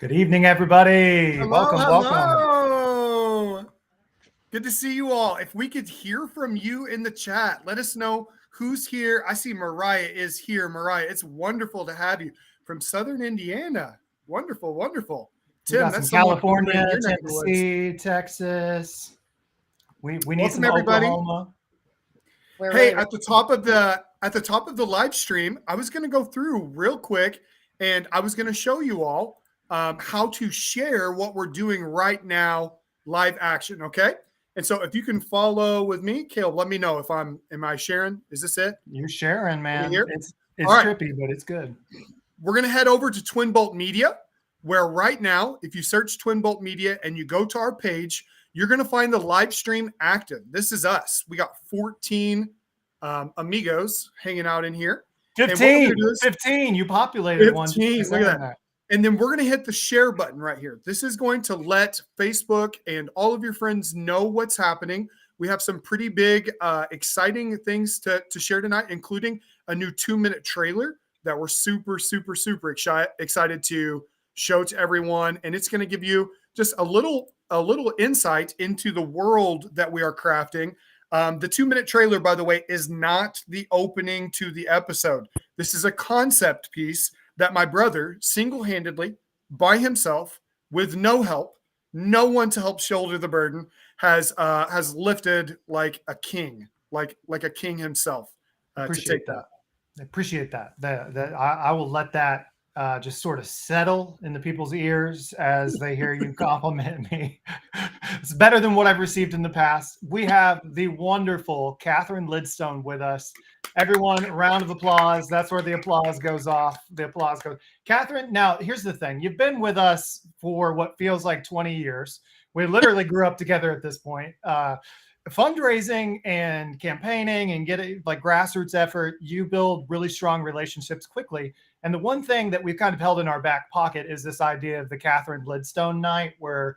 Good evening, everybody. Hello, Welcome. hello. Good to see you all. If we could hear from you in the chat, let us know who's here. I see Mariah is here. Mariah, it's wonderful to have you from Southern Indiana. Wonderful, wonderful. We Tim, got that's some someone from California, your neck of the woods. Tennessee, Texas. We need Welcome, some everybody. Oklahoma. Hey, at the top of the live stream, I was going to go through real quick, and I was going to show you all how to share what we're doing right now, live action. Okay, and so if you can follow with me, Caleb, let me know if am I sharing? Is this it? You're sharing, man. It's all right. trippy, but it's good. We're going to head over to Twin Bolt Media, where right now, if you search Twin Bolt Media and you go to our page, you're going to find the live stream active. This is us. We got 14 amigos hanging out in here. 15. You populated 15, one. Look at that. And then we're going to hit the share button right here. This is going to let Facebook and all of your friends know what's happening. We have some pretty big, exciting things to share tonight, including a new 2-minute trailer that we're super excited to show to everyone. And it's going to give you just a little insight into the world that we are crafting. The 2-minute trailer, by the way, is not the opening to the episode. This is a concept piece that my brother single-handedly, by himself, with no help, no one to help shoulder the burden, has lifted like a king, like a king himself. To take that. I appreciate that. I will let that just sort of settle into people's ears as they hear you compliment me. It's better than what I've received in the past. We have the wonderful Catherine Lidstone with us. Everyone, a round of applause. That's where the applause goes off. The applause goes. Catherine, now here's the thing. You've been with us for what feels like 20 years. We literally grew up together at this point. Fundraising and campaigning and getting like grassroots effort, you build really strong relationships quickly. And the one thing that we've kind of held in our back pocket is this idea of the Catherine Lidstone night, where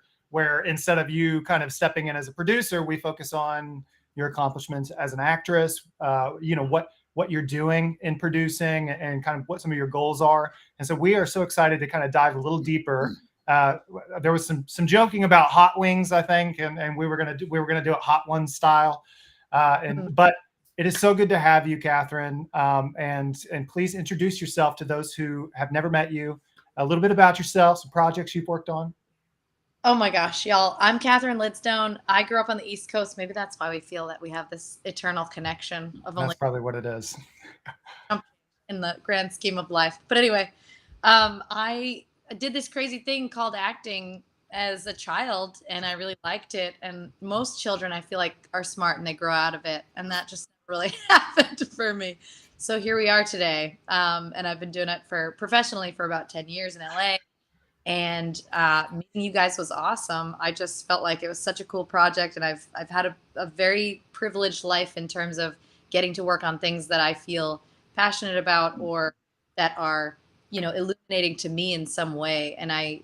instead of you kind of stepping in as a producer, we focus on your accomplishments as an actress, what you're doing in producing and kind of what some of your goals are. And so we are so excited to kind of dive a little deeper. There was some joking about hot wings, I think, and we were gonna do it hot one style. But it is so good to have you, Catherine. And please introduce yourself to those who have never met you. A little bit about yourself, some projects you've worked on. Oh my gosh, y'all. I'm Catherine Lidstone. I grew up on the East Coast. Maybe that's why we feel that we have this eternal connection of That's probably what it is. In the grand scheme of life. But anyway, I did this crazy thing called acting as a child, and I really liked it. And most children, I feel like, are smart and they grow out of it. And that just really happened for me. So here we are today. And I've been doing it professionally for about 10 years in LA. And meeting you guys was awesome. I just felt like it was such a cool project, and I've had a very privileged life in terms of getting to work on things that I feel passionate about or that are, illuminating to me in some way. And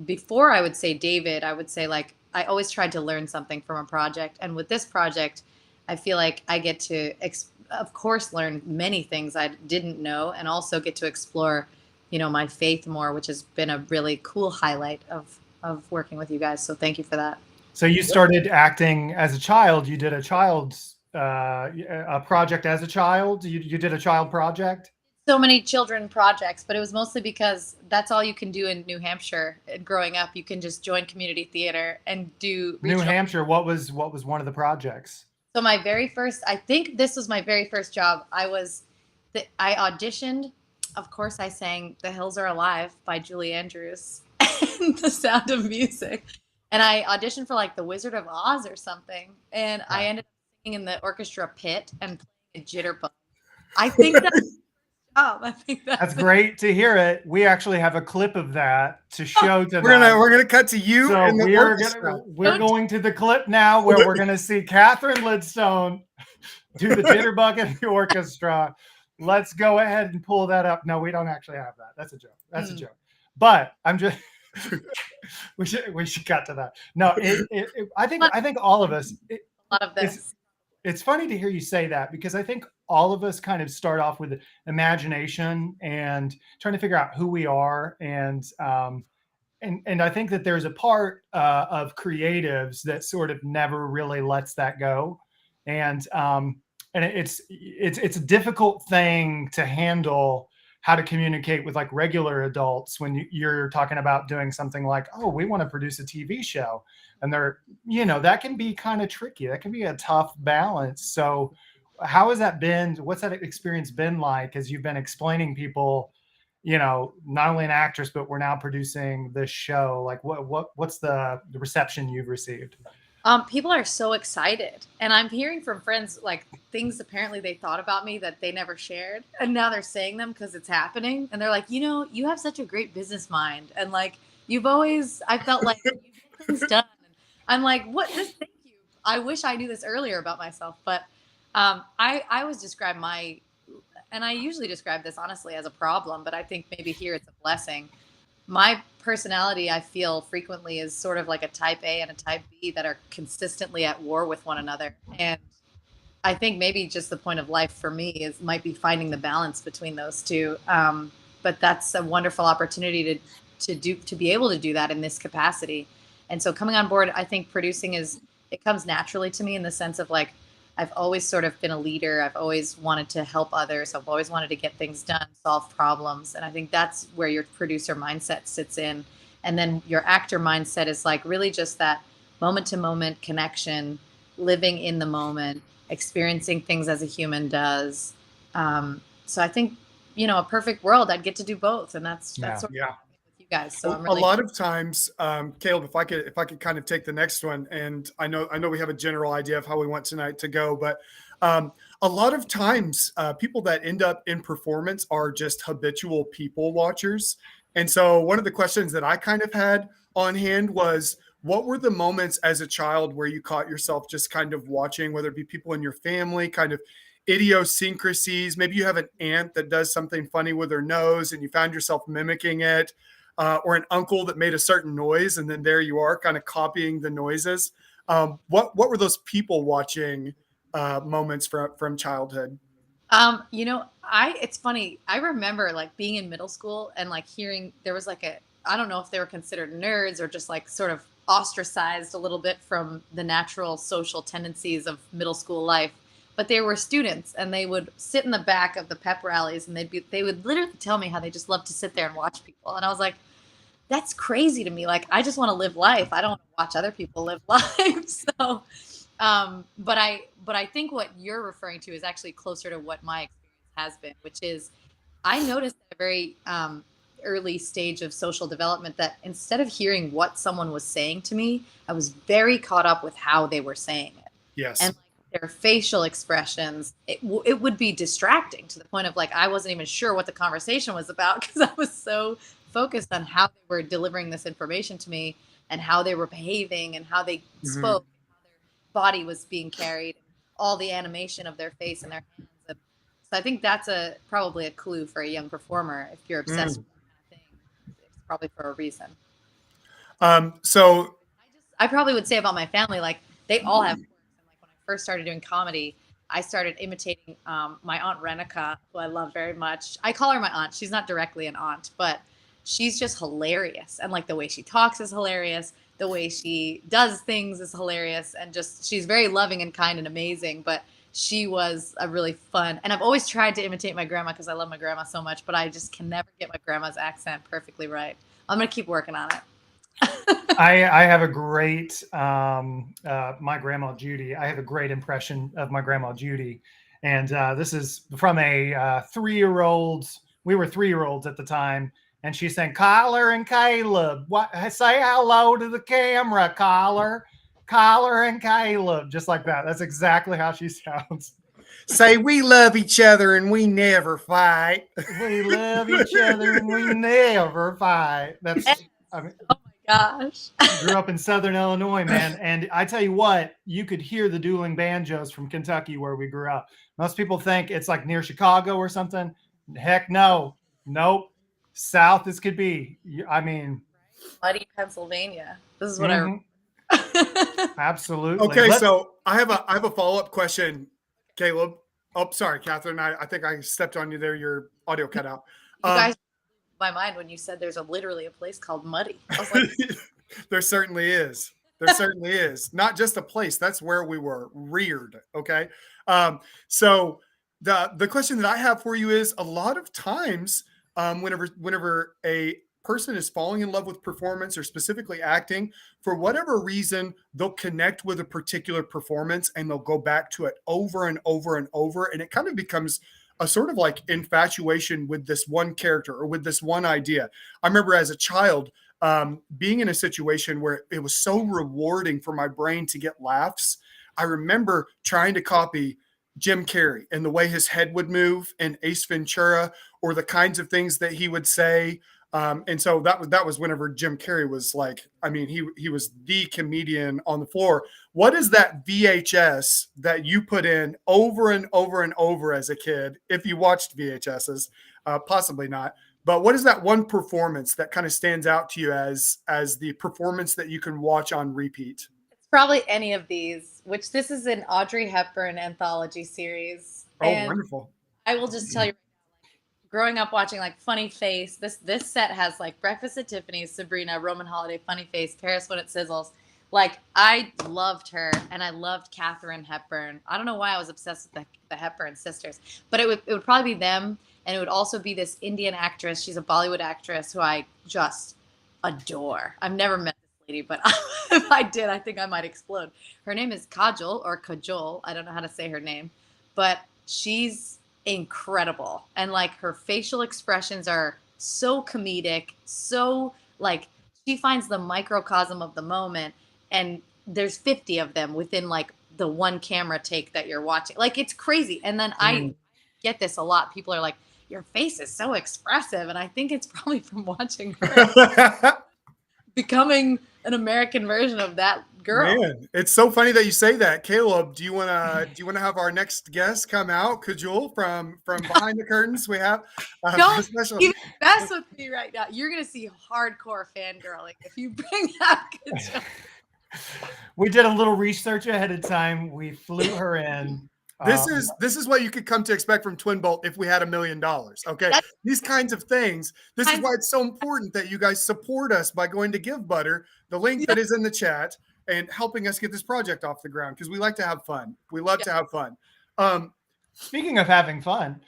before I would say David, I would say like I always tried to learn something from a project, and with this project, I feel like I get to, of course, learn many things I didn't know, and also get to explore my faith more, which has been a really cool highlight of working with you guys. So thank you for that. So you started acting as a child. You did a project as a child. You did a child project. So many children projects, but it was mostly because that's all you can do in New Hampshire. Growing up, you can just join community theater and do New Hampshire. What was one of the projects? So I think this was my very first job. I auditioned. Of course, I sang The Hills Are Alive by Julie Andrews and The Sound of Music. And I auditioned for like The Wizard of Oz or something. And I ended up singing in the orchestra pit and playing a jitterbug. I think that's great to hear it. We actually have a clip of that to show tonight. We're gonna cut to you. So in the orchestra. We're going to the clip now where we're going to see Catherine Lidstone do the jitterbug in the orchestra. Let's go ahead and pull that up. No, we don't actually have that. That's a joke. That's a joke. But I'm just we should cut to that. No, I think all of us. A lot of this. It's funny to hear you say that, because I think all of us kind of start off with imagination and trying to figure out who we are. And and I think that there's a part of creatives that sort of never really lets that go, and it's a difficult thing to handle, how to communicate with like regular adults when you're talking about doing something like, oh, we want to produce a TV show, and they're, that can be kind of tricky. That can be a tough balance. So how has that been? What's that experience been like as you've been explaining people, not only an actress, but we're now producing this show? Like what's the reception you've received? People are so excited, and I'm hearing from friends like things apparently they thought about me that they never shared, and now they're saying them because it's happening, and they're like, you have such a great business mind, and like I felt like you get things done. And I'm like, what? This? Thank you. I wish I knew this earlier about myself, but I always describe and I usually describe this honestly as a problem, but I think maybe here it's a blessing. My personality, I feel frequently, is sort of like a type A and a type B that are consistently at war with one another. And I think maybe just the point of life for me might be finding the balance between those two. But that's a wonderful opportunity to be able to do that in this capacity. And so coming on board, I think producing it comes naturally to me in the sense of like, I've always sort of been a leader. I've always wanted to help others. I've always wanted to get things done, solve problems. And I think that's where your producer mindset sits in. And then your actor mindset is like really just that moment to moment connection, living in the moment, experiencing things as a human does. So I think, a perfect world, I'd get to do both. And that's sort of with you guys. So I'm really a lot of times, Caleb, if I could kind of take the next one, and I know we have a general idea of how we want tonight to go, but a lot of times people that end up in performance are just habitual people watchers. And so one of the questions that I kind of had on hand was, what were the moments as a child where you caught yourself just kind of watching, whether it be people in your family, kind of idiosyncrasies? Maybe you have an aunt that does something funny with her nose and you found yourself mimicking it. Or an uncle that made a certain noise, and then there you are kind of copying the noises. What were those people watching moments from childhood? It's funny. I remember like being in middle school and like hearing there was like I don't know if they were considered nerds or just like sort of ostracized a little bit from the natural social tendencies of middle school life. But they were students, and they would sit in the back of the pep rallies, and they would literally tell me how they just love to sit there and watch people. And I was like, that's crazy to me. Like, I just want to live life. I don't want to watch other people live life. So, but I think what you're referring to is actually closer to what my experience has been, which is I noticed at a very early stage of social development that instead of hearing what someone was saying to me, I was very caught up with how they were saying it. Yes. And like their facial expressions, it would be distracting to the point of like, I wasn't even sure what the conversation was about because I was so focused on how they were delivering this information to me and how they were behaving and how they spoke, and how their body was being carried, all the animation of their face and their hands. And so I think that's probably a clue for a young performer. If you're obsessed with that kind of thing, it's probably for a reason. So I probably would say about my family, like they all have quirks. And like when I first started doing comedy, I started imitating my aunt Renica, who I love very much. I call her my aunt. She's not directly an aunt, but she's just hilarious. And like the way she talks is hilarious. The way she does things is hilarious. And just, she's very loving and kind and amazing. But she was a really fun, and I've always tried to imitate my grandma because I love my grandma so much, but I just can never get my grandma's accent perfectly right. I'm going to keep working on it. I have a great, my grandma Judy. I have a great impression of my grandma Judy, and this is from a 3-year-old. We were 3-year-olds at the time, and she's saying, "Kyler and Caleb, what? Say hello to the camera, Kyler and Caleb," just like that. That's exactly how she sounds. Say, we love each other and we never fight. We love each other and we never fight. That's, I mean, gosh. Grew up in Southern Illinois, man. And I tell you what, you could hear the dueling banjos from Kentucky where we grew up. Most people think it's like near Chicago or something. Heck no. Nope. South as could be. I mean, Muddy Pennsylvania. This is what Absolutely. Okay, so I have a follow-up question, Caleb. Oh, sorry, Catherine. I think I stepped on you there. Your audio cut out. You guys my mind when you said there's literally a place called Muddy. I was like, There certainly is. There certainly is. Not just a place. That's where we were reared. Okay. So the question that I have for you is, a lot of times, whenever a person is falling in love with performance or specifically acting, for whatever reason, they'll connect with a particular performance and they'll go back to it over and over and over. And it kind of becomes a sort of like infatuation with this one character or with this one idea. I remember as a child, being in a situation where it was so rewarding for my brain to get laughs. I remember trying to copy Jim Carrey and the way his head would move in Ace Ventura, or the kinds of things that he would say. And so that was whenever Jim Carrey was like, I mean, he was the comedian on the floor. What is that VHS that you put in over and over and over as a kid? If you watched VHSs, possibly not. But what is that one performance that kind of stands out to you as the performance that you can watch on repeat? it's probably any of these, which this is an Audrey Hepburn anthology series. Oh, And wonderful. I will just tell you, growing up watching like Funny Face, this set has like Breakfast at Tiffany's, Sabrina, Roman Holiday, Funny Face, Paris When It Sizzles. Like, I loved her, and I loved Katharine Hepburn. I don't know why I was obsessed with the Hepburn sisters, but it would probably be them, and it would also be this Indian actress. She's a Bollywood actress who I just adore. I've never met this lady, but if I did, I think I might explode. Her name is Kajol, or Kajol. I don't know how to say her name, but she's incredible. And like, her facial expressions are so comedic, so like, she finds the microcosm of the moment, and there's 50 of them within like the one camera take that you're watching. Like, it's crazy. And then I get this a lot. People are like, your face is so expressive. And I think it's probably from watching her becoming an American version of that girl. Man, it's so funny that you say that. Caleb, do you want to have our next guest come out, Kajol, from behind the curtains? We have Don't special. even mess with me right now. You're gonna see hardcore fangirling if you bring that Kajol. We did a little research ahead of time. We flew her in. This is what you could come to expect from Twin Bolt if we had $1 million. Okay, these kinds of things. This is why it's so important that you guys support us by going to Give Butter, the link that is in the chat, and helping us get this project off the ground, because we like to have fun. We love to have fun. Speaking of having fun,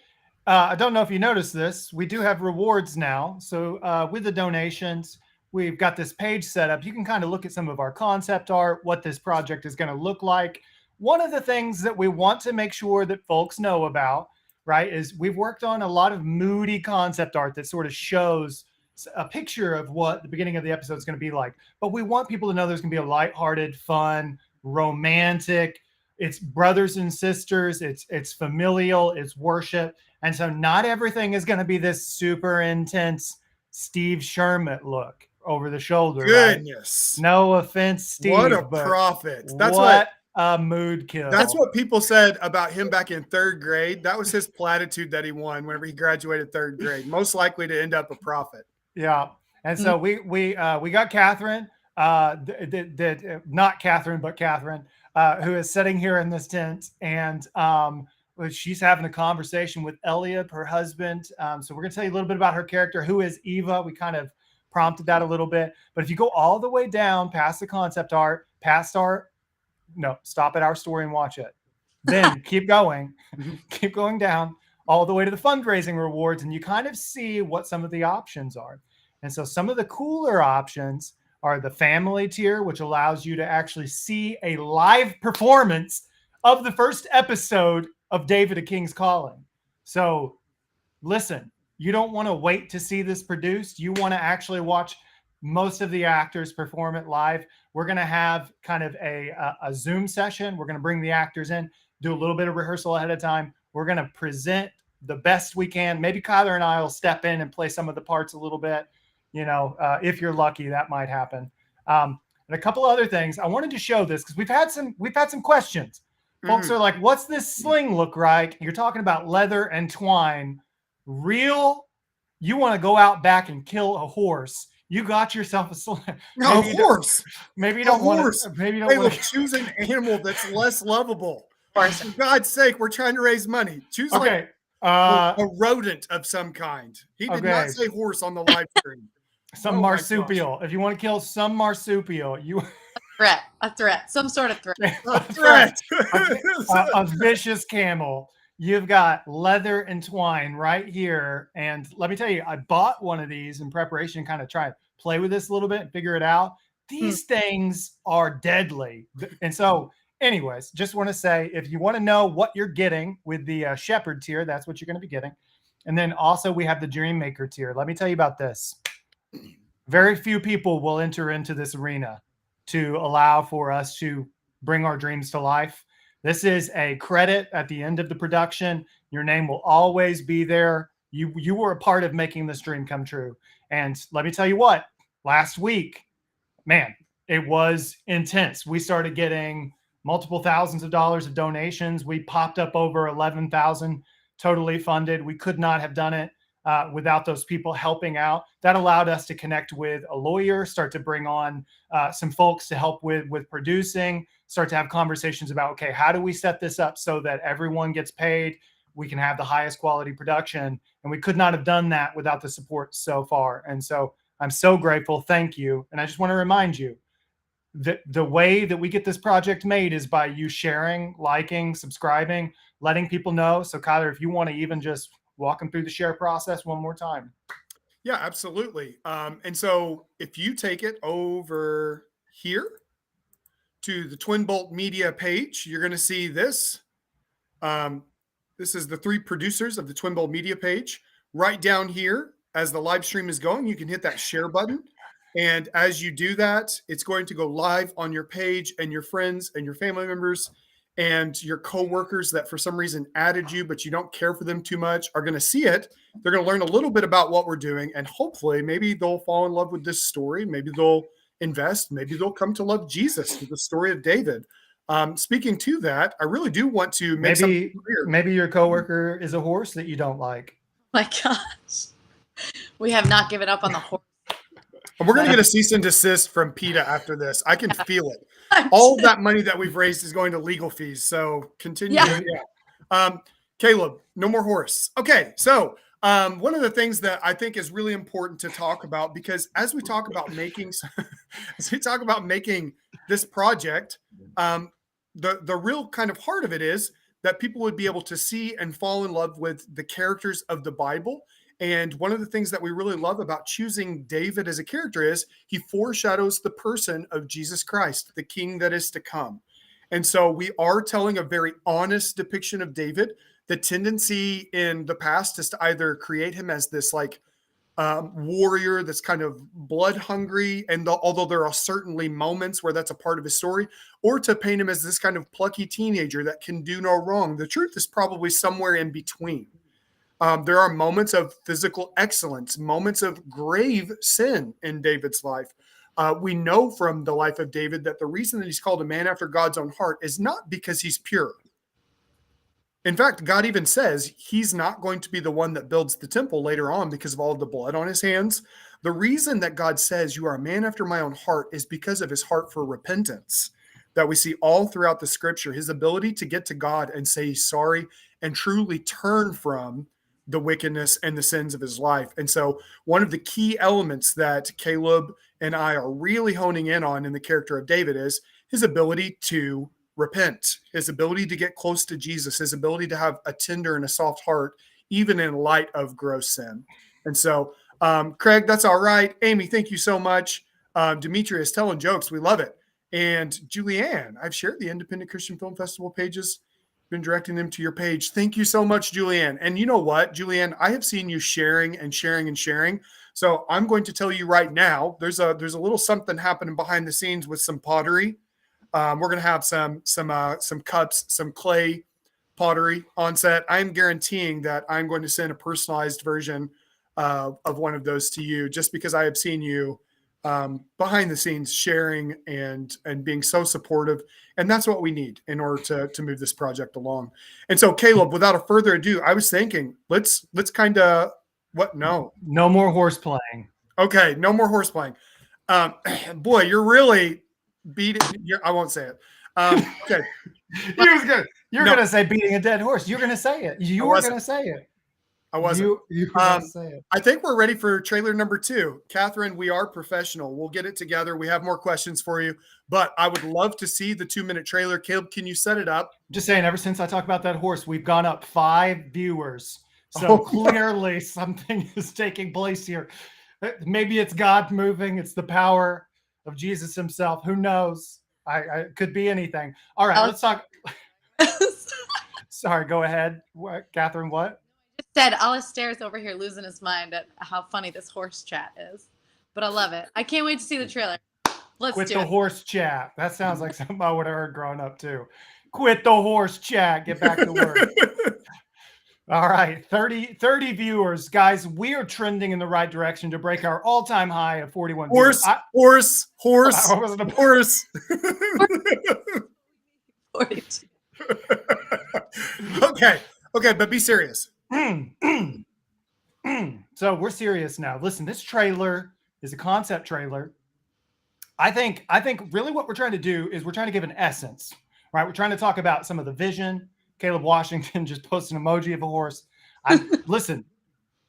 I don't know if you noticed this. We do have rewards now. So with the donations, we've got this page set up. You can kind of look at some of our concept art, what this project is going to look like. One of the things that we want to make sure that folks know about, right, is we've worked on a lot of moody concept art that sort of shows a picture of what the beginning of the episode is going to be like. But we want people to know there's going to be a lighthearted, fun, romantic. It's brothers and sisters. It's familial. It's worship. And so not everything is going to be this super intense Steve Sherman look over the shoulder. Goodness. Right? No offense, Steve. What a prophet. That's what a mood kill. That's what people said about him back in 3rd grade. That was his platitude that he won whenever he graduated 3rd grade. Most likely to end up a prophet. Yeah. And so we got Catherine, not Catherine, but Catherine, who is sitting here in this tent, and she's having a conversation with Eliab, her husband. So we're going to tell you a little bit about her character, who is Eva. We kind of prompted that a little bit, but if you go all the way down past the concept art, stop at our story and watch it. Then keep going down all the way to the fundraising rewards, and you kind of see what some of the options are. And so some of the cooler options are the family tier, which allows you to actually see a live performance of the first episode of David, a King's Calling. So listen, you don't want to wait to see this produced. You want to actually watch most of the actors perform it live. We're going to have kind of a Zoom session. We're going to bring the actors in, do a little bit of rehearsal ahead of time. We're going to present the best we can. Maybe Kyler and I will step in and play some of the parts a little bit. If you're lucky, that might happen. And a couple other things. I wanted to show this because we've had some questions. Folks are like, what's this sling look like? You're talking about leather and twine. Real? You want to go out back and kill a horse. You got yourself a sling. No, a horse. Maybe you don't want to. Maybe you don't want to choose an animal that's less lovable. For God's sake, we're trying to raise money. Choose Uh, A rodent of some kind. He did Okay. not say horse on the live stream. Some Oh my gosh. marsupial. If you want to kill some marsupial, you A threat, some sort of threat. A threat. a vicious camel. You've got leather and twine right here. And let me tell you, I bought one of these in preparation, kind of try and play with this a little bit and figure it out. These things are deadly. And so, anyways, just want to say, if you want to know what you're getting with the shepherd tier, that's what you're going to be getting. And then also we have the dream maker tier. Let me tell you about this. Very few people will enter into this arena to allow for us to bring our dreams to life. This is a credit at the end of the production. Your name will always be there. You were a part of making this dream come true. And let me tell you what, last week, man, it was intense. We started getting multiple thousands of dollars of donations. We popped up over 11,000 totally funded. We could not have done it without those people helping out. That allowed us to connect with a lawyer, start to bring on some folks to help with producing, start to have conversations about, okay, how do we set this up so that everyone gets paid? We can have the highest quality production. And we could not have done that without the support so far. And so I'm so grateful. Thank you. And I just want to remind you that the way that we get this project made is by you sharing, liking, subscribing, letting people know. So Kyler, if you want to even just walk them through the share process one more time. Yeah, absolutely. And so if you take it over here to the Twin Bolt Media page, you're going to see this. This is the 3 producers of the Twin Bolt Media page. Right down here, as the live stream is going, you can hit that share button. And as you do that, it's going to go live on your page, and your friends and your family members and your coworkers that for some reason added you, but you don't care for them too much, are going to see it. They're going to learn a little bit about what we're doing, and hopefully maybe they'll fall in love with this story. Maybe they'll invest. Maybe they'll come to love Jesus with the story of David. Speaking to that, I really do want to make something clear. Maybe your coworker is a horse that you don't like. My gosh. We have not given up on the horse. We're going to get a cease and desist from PETA after this. I can feel it. All of that money that we've raised is going to legal fees. So continue. Yeah. Caleb, no more horse. Okay. So one of the things that I think is really important to talk about, because as we talk about making, this project, the real kind of heart of it is that people would be able to see and fall in love with the characters of the Bible. And one of the things that we really love about choosing David as a character is he foreshadows the person of Jesus Christ, the king that is to come. And so we are telling a very honest depiction of David. The tendency in the past is to either create him as this like warrior that's kind of blood hungry, and although there are certainly moments where that's a part of his story, or to paint him as this kind of plucky teenager that can do no wrong. The truth is probably somewhere in between. There are moments of physical excellence, moments of grave sin in David's life. We know from the life of David that the reason that he's called a man after God's own heart is not because he's pure. In fact, God even says he's not going to be the one that builds the temple later on because of all of the blood on his hands. The reason that God says you are a man after my own heart is because of his heart for repentance that we see all throughout the scripture, his ability to get to God and say he's sorry and truly turn from the wickedness and the sins of his life. And so one of the key elements that Caleb and I are really honing in on in the character of David is his ability to repent, his ability to get close to Jesus, his ability to have a tender and a soft heart, even in light of gross sin. And so, Craig, that's all right. Amy, thank you so much. Demetrius, telling jokes. We love it. And Julianne, I've shared the Independent Christian Film Festival pages, been directing them to your page. Thank you so much, Julianne. And you know what, Julianne, I have seen you sharing and sharing and sharing. So I'm going to tell you right now, there's a little something happening behind the scenes with some pottery. We're going to have some cups, some clay pottery on set. I'm guaranteeing that I'm going to send a personalized version of one of those to you, just because I have seen you behind the scenes sharing and being so supportive. And that's what we need in order to move this project along. And so, Caleb, without a further ado, I was thinking, let's kind of no more horse playing. Okay. No more horse playing. Boy, you're really beat it. I won't say it. Okay. He was good. You're No. gonna say beating a dead horse. You're gonna say it. You were wasn't. gonna say it. I wasn't. You were gonna say it. I think we're ready for trailer number 2. Catherine, we are professional. We'll get it together. We have more questions for you, but I would love to see the 2-minute trailer. Caleb, can you set it up? Just saying, ever since I talked about that horse, we've gone up 5 viewers. So clearly something is taking place here. Maybe it's God moving. It's the power of Jesus himself. Who knows? I it could be anything. All right, let's talk. Sorry, go ahead. What, Catherine, what? Said Alistair's over here losing his mind at how funny this horse chat is. But I love it. I can't wait to see the trailer. Let's Quit do the it. horse chat. That sounds like something I would have heard growing up too. Quit the horse chat. Get back to work. All right, 30 viewers. Guys, we are trending in the right direction to break our all-time high of 41 Horse, viewers. horse. 42. Okay, but be serious. So we're serious now. Listen, this trailer is a concept trailer. I think really what we're trying to do is we're trying to give an essence, right? We're trying to talk about some of the vision. Caleb Washington just posted an emoji of a horse. Listen,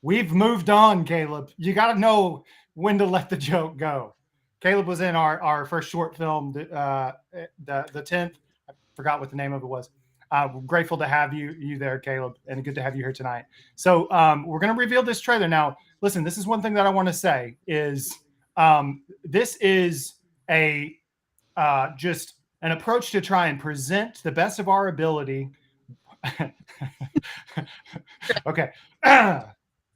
we've moved on, Caleb. You got to know when to let the joke go. Caleb was in our first short film, the 10th. I forgot what the name of it was. We're grateful to have you there, Caleb, and good to have you here tonight. So we're going to reveal this trailer. Now, listen, this is one thing that I want to say is this is a just an approach to try and present the best of our ability. Okay. I'm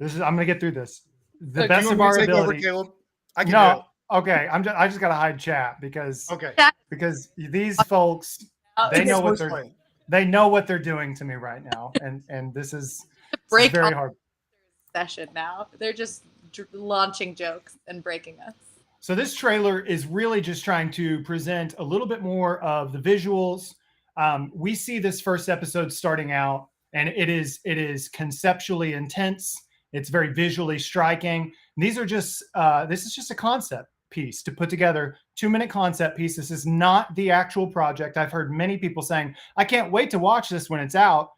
going to get through this. The best of our ability. Caleb? I can do it. Okay. I just got to hide chat because these folks, they know what they're doing to me right now. And this is very hard session now. They're just launching jokes and breaking us. So this trailer is really just trying to present a little bit more of the visuals. We see this first episode starting out, and it is conceptually intense. It's very visually striking. And these are just this is just a concept piece to put together, 2-minute concept piece. This is not the actual project. I've heard many people saying, I can't wait to watch this when it's out.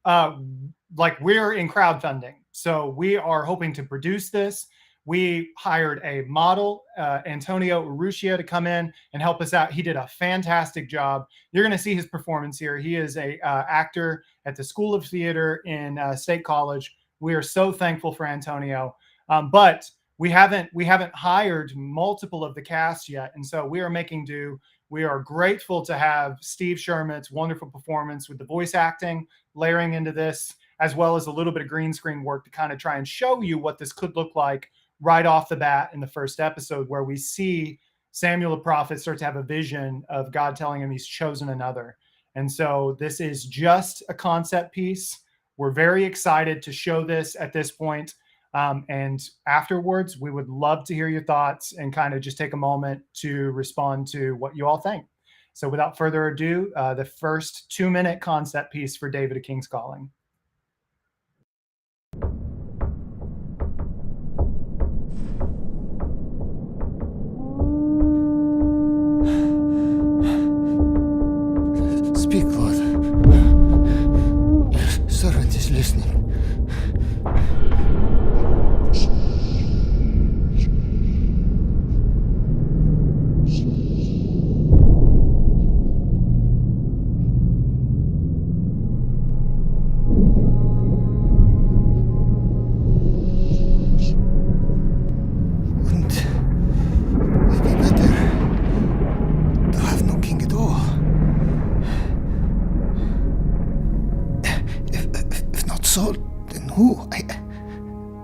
Like we're in crowdfunding. So we are hoping to produce this. We hired a model, Antonio Urrutia, to come in and help us out. He did a fantastic job. You're going to see his performance here. He is a actor at the School of Theater in State College. We are so thankful for Antonio, but we haven't hired multiple of the cast yet, and so we are making do. We are grateful to have Steve Sherman's wonderful performance with the voice acting layering into this, as well as a little bit of green screen work to kind of try and show you what this could look like right off the bat in the first episode, where we see Samuel the prophet start to have a vision of God telling him he's chosen another. And so this is just a concept piece. We're very excited to show this at this point. And afterwards, we would love to hear your thoughts and kind of just take a moment to respond to what you all think. So without further ado, the first 2-minute concept piece for David, A King's Calling. Speak, Lord. Your servant is listening.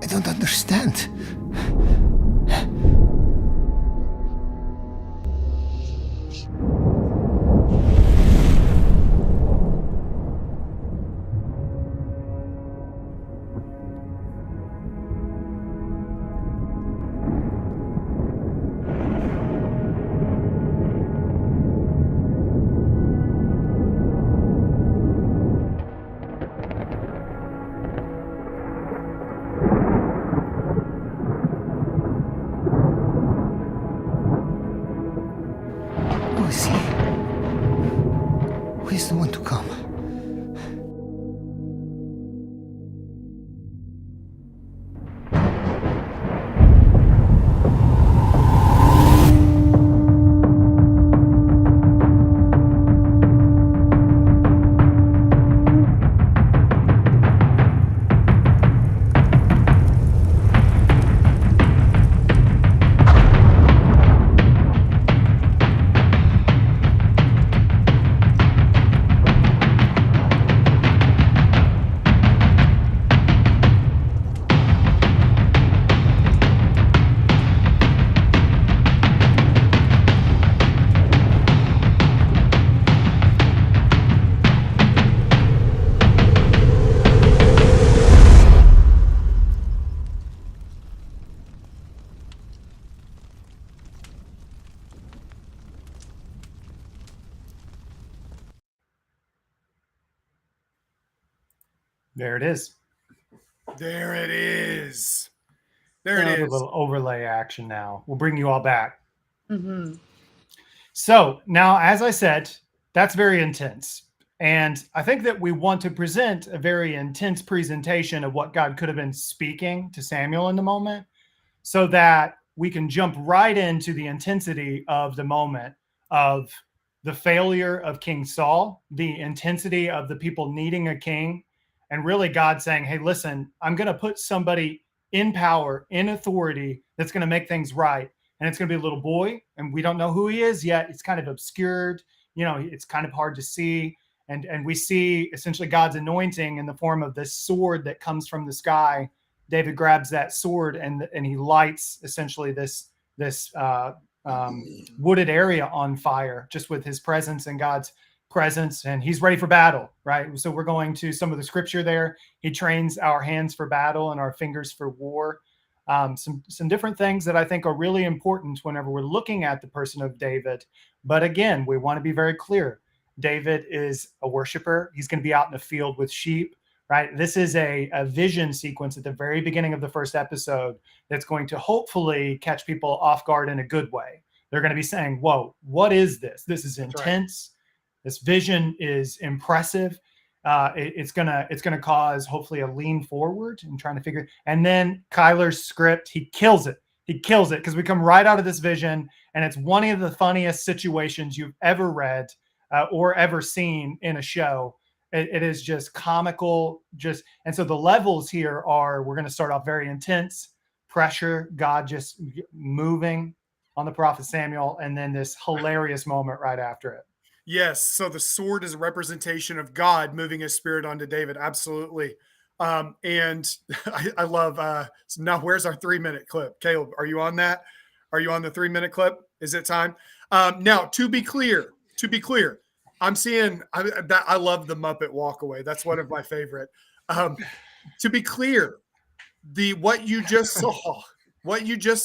I don't understand. He's the one to come. There it is. There it is. There A it is. little overlay action now. We'll bring you all back. Mm-hmm. So now, as I said, that's very intense. And I think that we want to present a very intense presentation of what God could have been speaking to Samuel in the moment, so that we can jump right into the intensity of the moment of the failure of King Saul, the intensity of the people needing a king, and really God saying, hey, listen, I'm going to put somebody in power, in authority, that's going to make things right. And it's going to be a little boy, and we don't know who he is yet. It's kind of obscured. You know, it's kind of hard to see. And we see essentially God's anointing in the form of this sword that comes from the sky. David grabs that sword and he lights essentially this wooded area on fire just with his presence and God's presence, and he's ready for battle, right? So we're going to some of the scripture there. He trains our hands for battle and our fingers for war. Some different things that I think are really important whenever we're looking at the person of David. But again, we want to be very clear. David is a worshiper. He's going to be out in the field with sheep, right? This is a vision sequence at the very beginning of the first episode that's going to hopefully catch people off guard in a good way. They're going to be saying, whoa, what is this? This is intense. Right. This vision is impressive. It's gonna cause hopefully a lean forward and trying to figure. And then Kyler's script, he kills it. He kills it because we come right out of this vision, and it's one of the funniest situations you've ever read or ever seen in a show. It is just comical. And so the levels here are: we're going to start off very intense, pressure, God just moving on the prophet Samuel, and then this hilarious moment right after it. Yes. So the sword is a representation of God moving his spirit onto David. Absolutely. And I love, so now where's our 3-minute clip? Caleb, are you on that? Are you on the 3-minute clip? Is it time? Now, to be clear, I'm seeing, I love the Muppet walkaway. That's one of my favorite. To be clear, what you just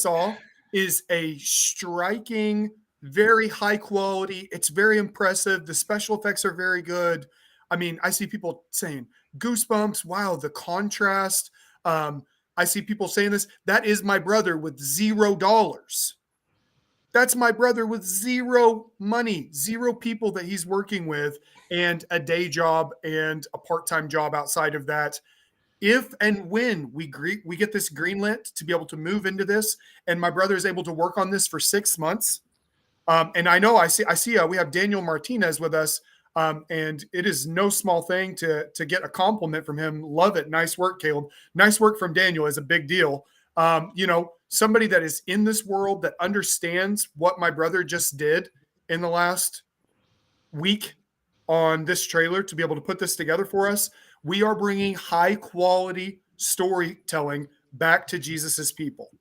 saw is a striking, very high quality. It's very impressive. The special effects are very good. I mean, I see people saying goosebumps. Wow, the contrast. I see people saying this. That is my brother with $0. That's my brother with zero money, zero people that he's working with, and a day job and a part-time job outside of that. If and when we get this greenlit to be able to move into this, and my brother is able to work on this for 6 months, and I know I see we have Daniel Martinez with us, and it is no small thing to get a compliment from him. Love it. Nice work, Caleb. Nice work from Daniel is a big deal. Somebody that is in this world that understands what my brother just did in the last week on this trailer to be able to put this together for us. We are bringing high quality storytelling back to Jesus's people.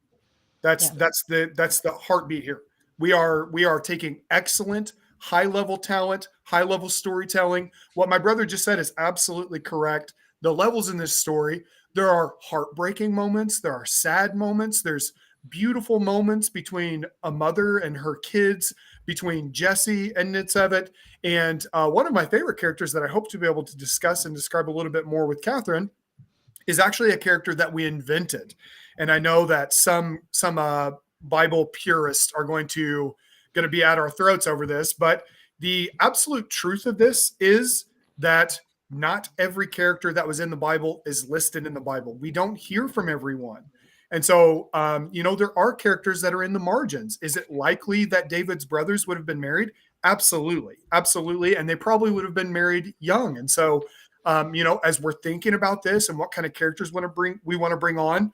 That's the heartbeat here. We are taking excellent high level talent, high level storytelling. What my brother just said is absolutely correct. The levels in this story, there are heartbreaking moments, there are sad moments, there's beautiful moments between a mother and her kids, between Jesse and Nitzevet. And one of my favorite characters that I hope to be able to discuss and describe a little bit more with Catherine is actually a character that we invented. And I know that some Bible purists are going to be at our throats over this, but The absolute truth of this is that not every character that was in the Bible is listed in the Bible. We don't hear from everyone. And so, there are characters that are in the margins. Is it likely that David's brothers would have been married? Absolutely. Absolutely. And they probably would have been married young. And so, as we're thinking about this and what kind of characters we want to bring on,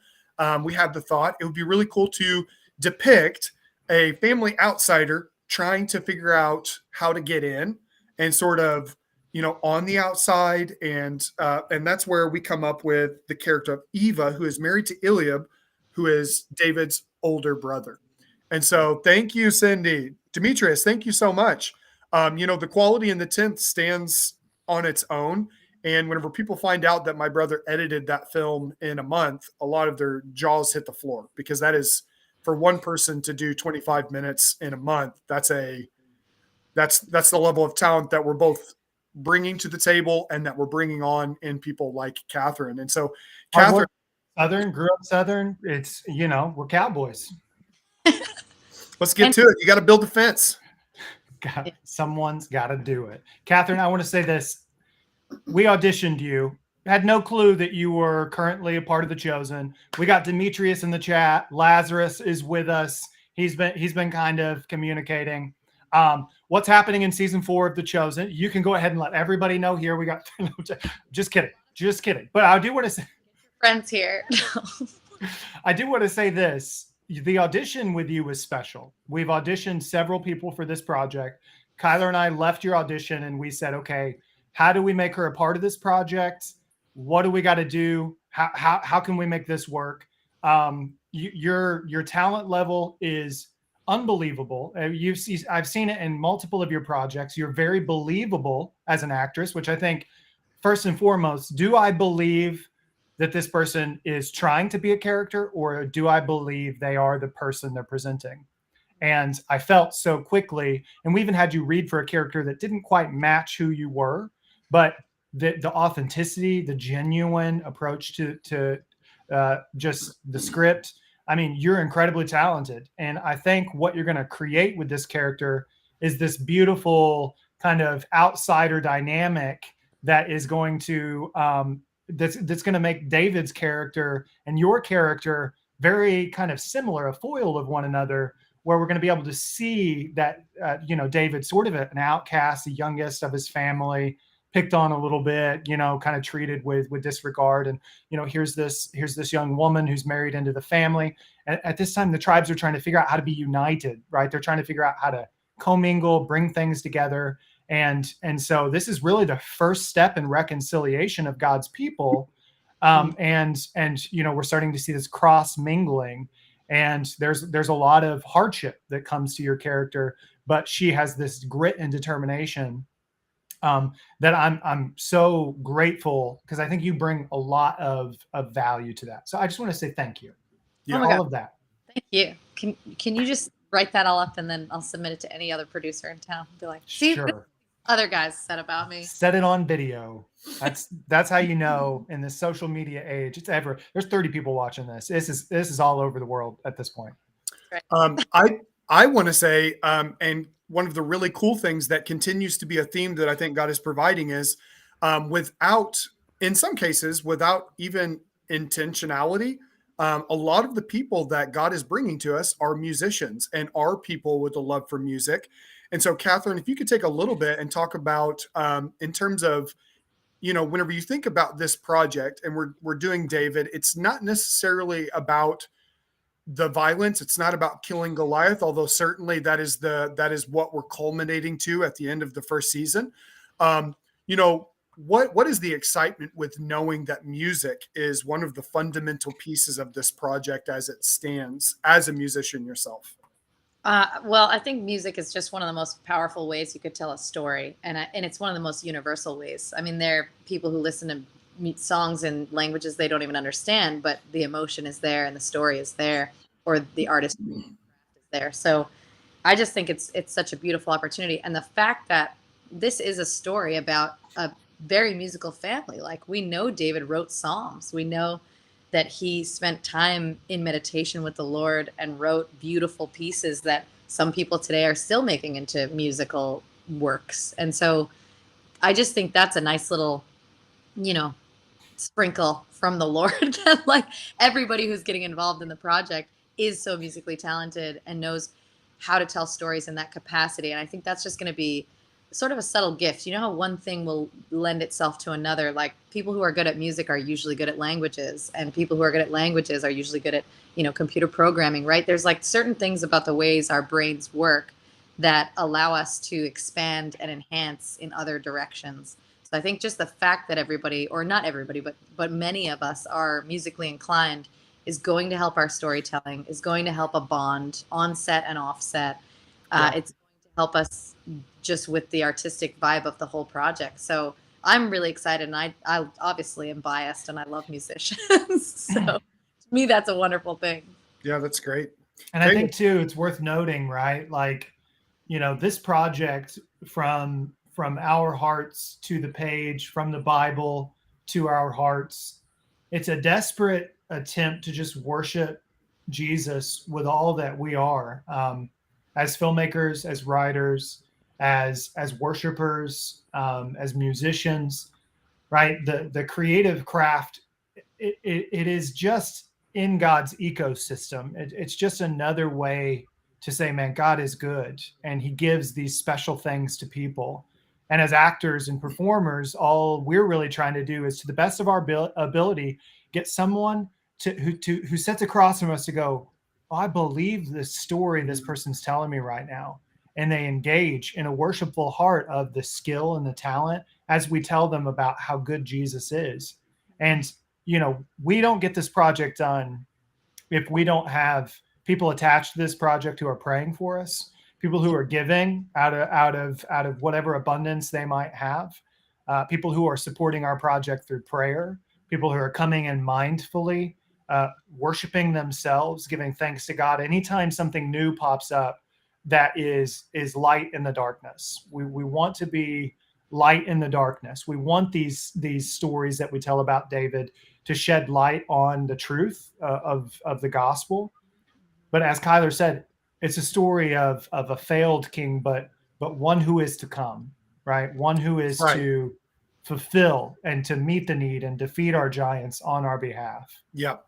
we have the thought it would be really cool to depict a family outsider trying to figure out how to get in and sort of, on the outside. And that's where we come up with the character of Eva, who is married to Eliab, who is David's older brother. And so thank you, Cindy. Demetrius, thank you so much. The quality in the 10th stands on its own. And whenever people find out that my brother edited that film in a month, a lot of their jaws hit the floor, because that is, for one person to do 25 minutes in a month, that's the level of talent that we're both bringing to the table and that we're bringing on in people like Catherine. And so Catherine, Southern, grew up Southern. It's, we're cowboys. let's get to it. You got to build a fence. Someone's got to do it. Catherine, I want to say this. We auditioned you. Had no clue that you were currently a part of The Chosen. We got Demetrius in the chat. Lazarus is with us. He's been kind of communicating. What's happening in season 4 of The Chosen? You can go ahead and let everybody know here. We got just kidding. But I do want to say, friends here. I do want to say this. The audition with you was special. We've auditioned several people for this project. Kyler and I left your audition and we said, okay, how do we make her a part of this project? What do we got to do? How can we make this work? Your talent level is unbelievable. I've seen it in multiple of your projects. You're very believable as an actress, which I think, first and foremost, do I believe that this person is trying to be a character, or do I believe they are the person they're presenting? And I felt so quickly, and we even had you read for a character that didn't quite match who you were, but the authenticity, the genuine approach to just the script. I mean, you're incredibly talented. And I think what you're going to create with this character is this beautiful kind of outsider dynamic that is going to, that's going to make David's character and your character very kind of similar, a foil of one another, where we're going to be able to see that, David's sort of an outcast, the youngest of his family, picked on a little bit, kind of treated with disregard. And, here's this young woman who's married into the family. At this time, the tribes are trying to figure out how to be united, right? They're trying to figure out how to commingle, bring things together. And so this is really the first step in reconciliation of God's people. And we're starting to see this cross mingling, and there's a lot of hardship that comes to your character, but she has this grit and determination that I'm so grateful, because I think you bring a lot of value to that. So I just want to say thank you. Yeah. Oh my God. All of that. Thank you. Can you just write that all up, and then I'll submit it to any other producer in town? Be like, see, Sure. other guys said about me. Set it on video. That's how you know, in this social media age, there's 30 people watching this. This is all over the world at this point. I want to say, and one of the really cool things that continues to be a theme that I think God is providing is, in some cases, without even intentionality, a lot of the people that God is bringing to us are musicians and are people with a love for music. And so, Catherine, if you could take a little bit and talk about, in terms of, whenever you think about this project, and we're doing David, it's not necessarily about the violence. It's not about killing Goliath, although certainly that is what we're culminating to at the end of the first season. What is the excitement with knowing that music is one of the fundamental pieces of this project as it stands, as a musician yourself? Well, I think music is just one of the most powerful ways you could tell a story, and it's one of the most universal ways. I mean, there are people who listen to songs in languages they don't even understand, but the emotion is there and the story is there, or the artist is there. So I just think it's such a beautiful opportunity, and the fact that this is a story about a very musical family. Like, we know David wrote Psalms. We know that he spent time in meditation with the Lord and wrote beautiful pieces that some people today are still making into musical works. And so I just think that's a nice little, you know, sprinkle from the Lord that like everybody who's getting involved in the project is so musically talented and knows how to tell stories in that capacity. And I think that's just going to be sort of a subtle gift. You know how one thing will lend itself to another? Like people who are good at music are usually good at languages, and people who are good at languages are usually good at, you know, computer programming, right? There's like certain things about the ways our brains work that allow us to expand and enhance in other directions. So I think just the fact that everybody, or not everybody, but many of us are musically inclined is going to help our storytelling, is going to help a bond on set and off set. It's going to help us just with the artistic vibe of the whole project. So I'm really excited, and I obviously am biased and I love musicians. So to me, that's a wonderful thing. Yeah, that's great. And I think too, it's worth noting, right? Like, you know, this project from our hearts to the page, from the Bible to our hearts, it's a desperate attempt to just worship Jesus with all that we are, as filmmakers, as writers, as worshipers, as musicians, right? The creative craft, it is just in God's ecosystem. It's just another way to say, man, God is good, and he gives these special things to people. And as actors and performers, all we're really trying to do is, to the best of our ability, get someone who sits across from us to go, oh, I believe this story this person's telling me right now. And they engage in a worshipful heart of the skill and the talent as we tell them about how good Jesus is. And, you know, we don't get this project done if we don't have people attached to this project who are praying for us, people who are giving out of whatever abundance they might have, people who are supporting our project through prayer, people who are coming in mindfully, worshiping themselves, giving thanks to God. Anytime something new pops up that is light in the darkness, we want to be light in the darkness. We want these stories that we tell about David to shed light on the truth of the gospel. But as Kyler said, it's a story of a failed king, but one who is to come, right? One who is to fulfill and to meet the need and defeat our giants on our behalf. Yeah.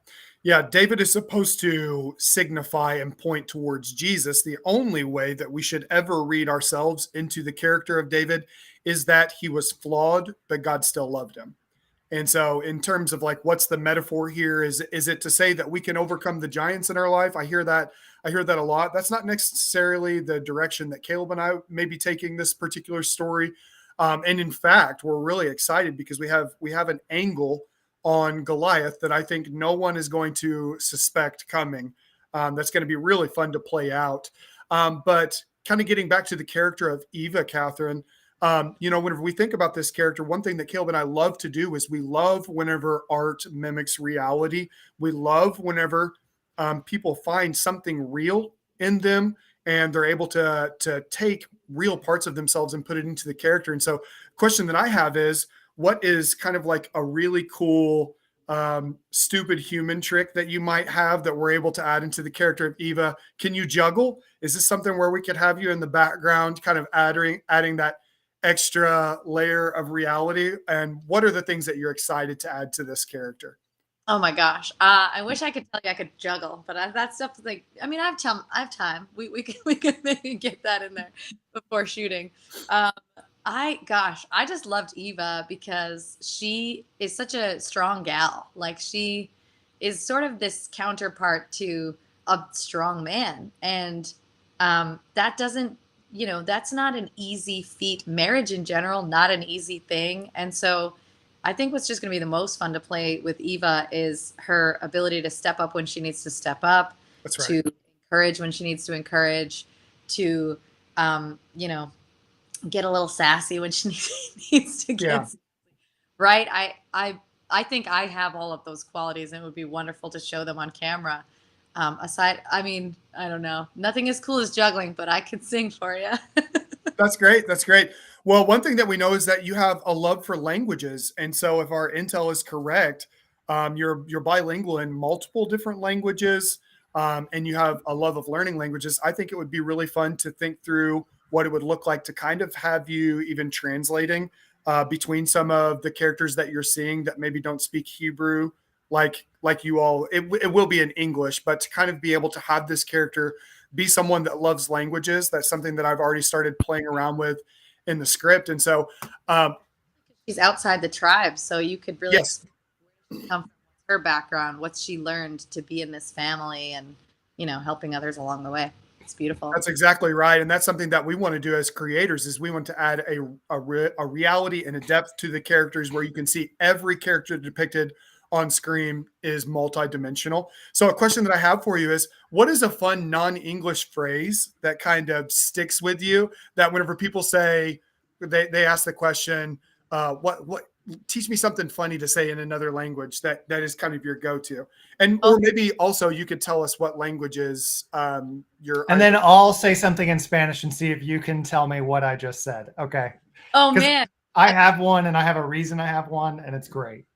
Yeah. David is supposed to signify and point towards Jesus. The only way that we should ever read ourselves into the character of David is that he was flawed, but God still loved him. And so in terms of like, what's the metaphor here? Is it to say that we can overcome the giants in our life? I hear that a lot. That's not necessarily the direction that Caleb and I may be taking this particular story. And in fact, we're really excited because we have an angle on Goliath that I think no one is going to suspect coming. That's going to be really fun to play out. But kind of getting back to the character of Eva, Catherine, you know, whenever we think about this character, one thing that Caleb and I love to do is we love whenever art mimics reality. We love whenever people find something real in them and they're able to take real parts of themselves and put it into the character. And so question that I have is, what is kind of like a really cool, stupid human trick that you might have that we're able to add into the character of Eva? Can you juggle? Is this something where we could have you in the background, kind of adding that extra layer of reality? And what are the things that you're excited to add to this character? Oh my gosh. I wish I could tell you I could juggle, but that's stuff like, I mean, I have time. We can maybe get that in there before shooting. I just loved Eva because she is such a strong gal. Like she is sort of this counterpart to a strong man. And that doesn't, you know, that's not an easy feat. Marriage in general, not an easy thing. And so I think what's just going to be the most fun to play with Eva is her ability to step up when she needs to step up, That's right. to encourage when she needs to encourage, to, you know, get a little sassy when she needs to get sassy, right. I think I have all of those qualities, and it would be wonderful to show them on camera. I mean, I don't know, nothing as cool as juggling, but I could sing for you. That's great. That's great. Well, one thing that we know is that you have a love for languages. And so if our intel is correct, you're bilingual in multiple different languages, and you have a love of learning languages. I think it would be really fun to think through what it would look like to kind of have you even translating between some of the characters that you're seeing that maybe don't speak Hebrew like you all. It will be in English, but to kind of be able to have this character be someone that loves languages. That's something that I've already started playing around with in the script. And so she's outside the tribe, so you could really yes, come from her background, what she learned to be in this family, and helping others along the way. It's beautiful. that's exactly right. And that's something that we want to do as creators is we want to add a reality and a depth to the characters where you can see every character depicted on screen is multidimensional. So a question that I have for you is, what is a fun non-English phrase that kind of sticks with you that whenever people say, they ask the question, what teach me something funny to say in another language that is kind of your go-to, and or maybe also you could tell us what languages you're. And then I'll say something in Spanish and see if you can tell me what I just said. Okay. Oh man, I have one, and I have a reason I have one, and it's great.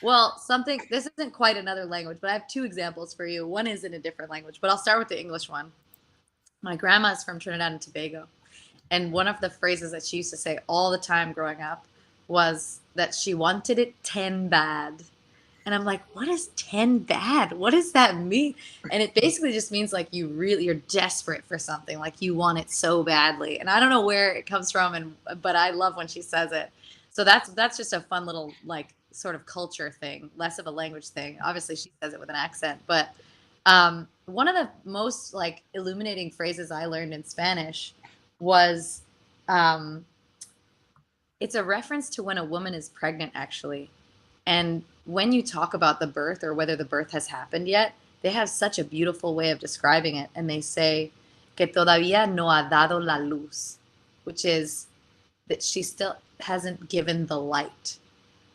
Well, this isn't quite another language, but I have 2 examples for you. One is in a different language, but I'll start with the English one. My grandma is from Trinidad and Tobago, and one of the phrases that she used to say all the time growing up was that she wanted it 10 bad. And I'm like, what is 10 bad? What does that mean? And it basically just means like you're desperate for something, like you want it so badly. And I don't know where it comes from, but I love when she says it. So that's just a fun little like sort of culture thing, less of a language thing. Obviously she says it with an accent, but one of the most like illuminating phrases I learned in Spanish was it's a reference to when a woman is pregnant, actually. And when you talk about the birth or whether the birth has happened yet, they have such a beautiful way of describing it. And they say que todavía no ha dado la luz, which is that she still hasn't given the light,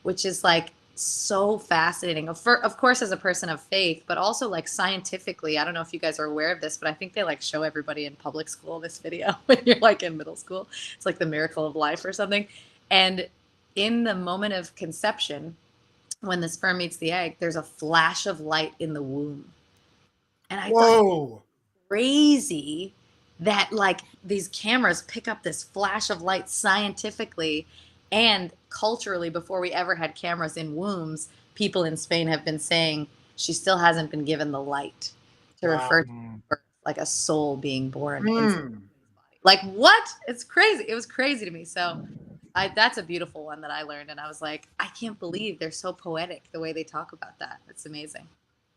which is like so fascinating. Of course, as a person of faith, but also like scientifically, I don't know if you guys are aware of this, but I think they like show everybody in public school this video when you're like in middle school. It's like the miracle of life or something. And in the moment of conception, when the sperm meets the egg, there's a flash of light in the womb. And I thought it was crazy that like these cameras pick up this flash of light scientifically and culturally. Before we ever had cameras in wombs, people in Spain have been saying she still hasn't been given the light to refer to birth, like a soul being born into the body. Like what? It's crazy. It was crazy to me. So that's a beautiful one that I learned, and I was like, I can't believe they're so poetic the way they talk about that. It's amazing.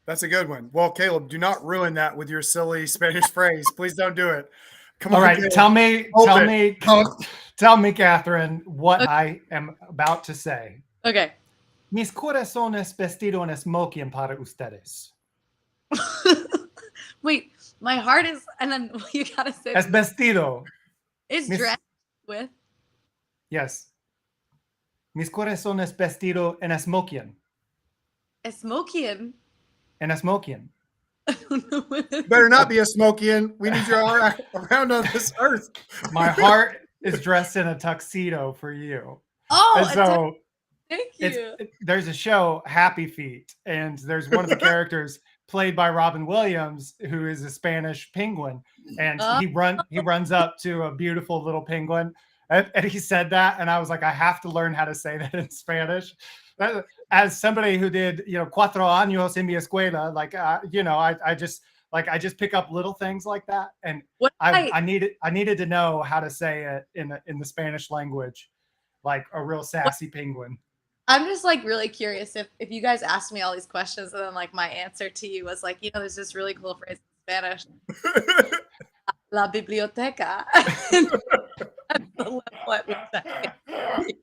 That's a good one. Well, Caleb, do not ruin that with your silly Spanish phrase. Please don't do it. Come All on, right, Caleb. tell me, Catherine, what I am about to say. Okay. Mis corazones vestido en smoking para ustedes. Wait, my heart is, and then you gotta say Es vestido. It's dressed with. Yes. Mis corazones vestido en smoking. Smoking. En smoking. Better not be a Smokian. We need you around on this earth. My heart is dressed in a tuxedo for you. Oh, and so thank you. There's a show, Happy Feet, and there's one of the characters played by Robin Williams, who is a Spanish penguin, and he runs up to a beautiful little penguin, and he said that, and I was like, I have to learn how to say that in Spanish. As somebody who did, 4 años en mi escuela, like, I just pick up little things like that, and I needed to know how to say it in the Spanish language, like a real sassy penguin. I'm just like really curious if you guys asked me all these questions and then like my answer to you was like, there's this really cool phrase in Spanish, la biblioteca.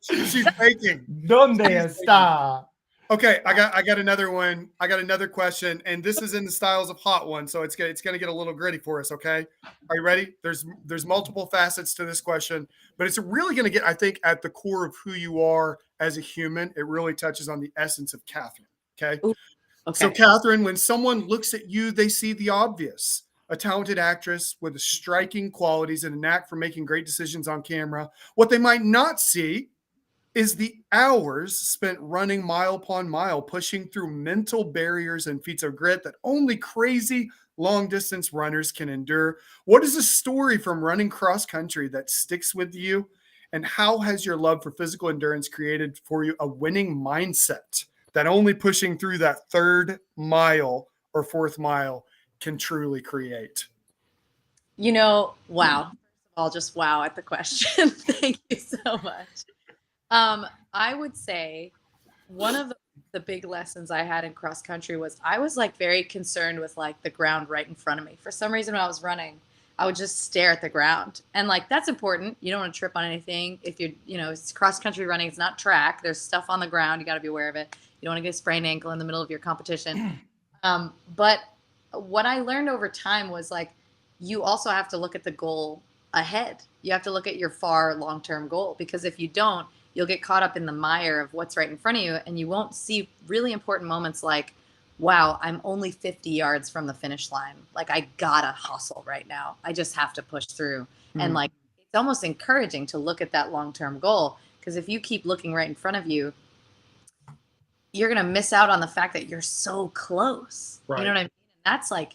She's faking. ¿Dónde está? Okay, I got another one. I got another question, and this is in the styles of Hot One, so it's gonna get a little gritty for us. Okay, are you ready? There's multiple facets to this question, but it's really gonna get, I think, at the core of who you are as a human. It really touches on the essence of Catherine. Okay. Ooh, okay. So Catherine, when someone looks at you, they see the obvious. A talented actress with striking qualities and a knack for making great decisions on camera. What they might not see is the hours spent running mile upon mile, pushing through mental barriers and feats of grit that only crazy long distance runners can endure. What is a story from running cross country that sticks with you? And how has your love for physical endurance created for you a winning mindset that only pushing through that third mile or fourth mile can truly create? Wow. First of all, just wow at the question. Thank you so much. I would say one of the big lessons I had in cross country was I was like very concerned with like the ground right in front of me. For some reason, when I was running, I would just stare at the ground. And like, that's important. You don't want to trip on anything. If it's cross country running, it's not track. There's stuff on the ground. You got to be aware of it. You don't want to get a sprained ankle in the middle of your competition. But what I learned over time was like, you also have to look at the goal ahead. You have to look at your far long-term goal, because if you don't, you'll get caught up in the mire of what's right in front of you, and you won't see really important moments like, wow, I'm only 50 yards from the finish line. Like, I gotta hustle right now. I just have to push through. And like, it's almost encouraging to look at that long-term goal, because if you keep looking right in front of you, you're going to miss out on the fact that you're so close. Right. You know what I mean? And that's like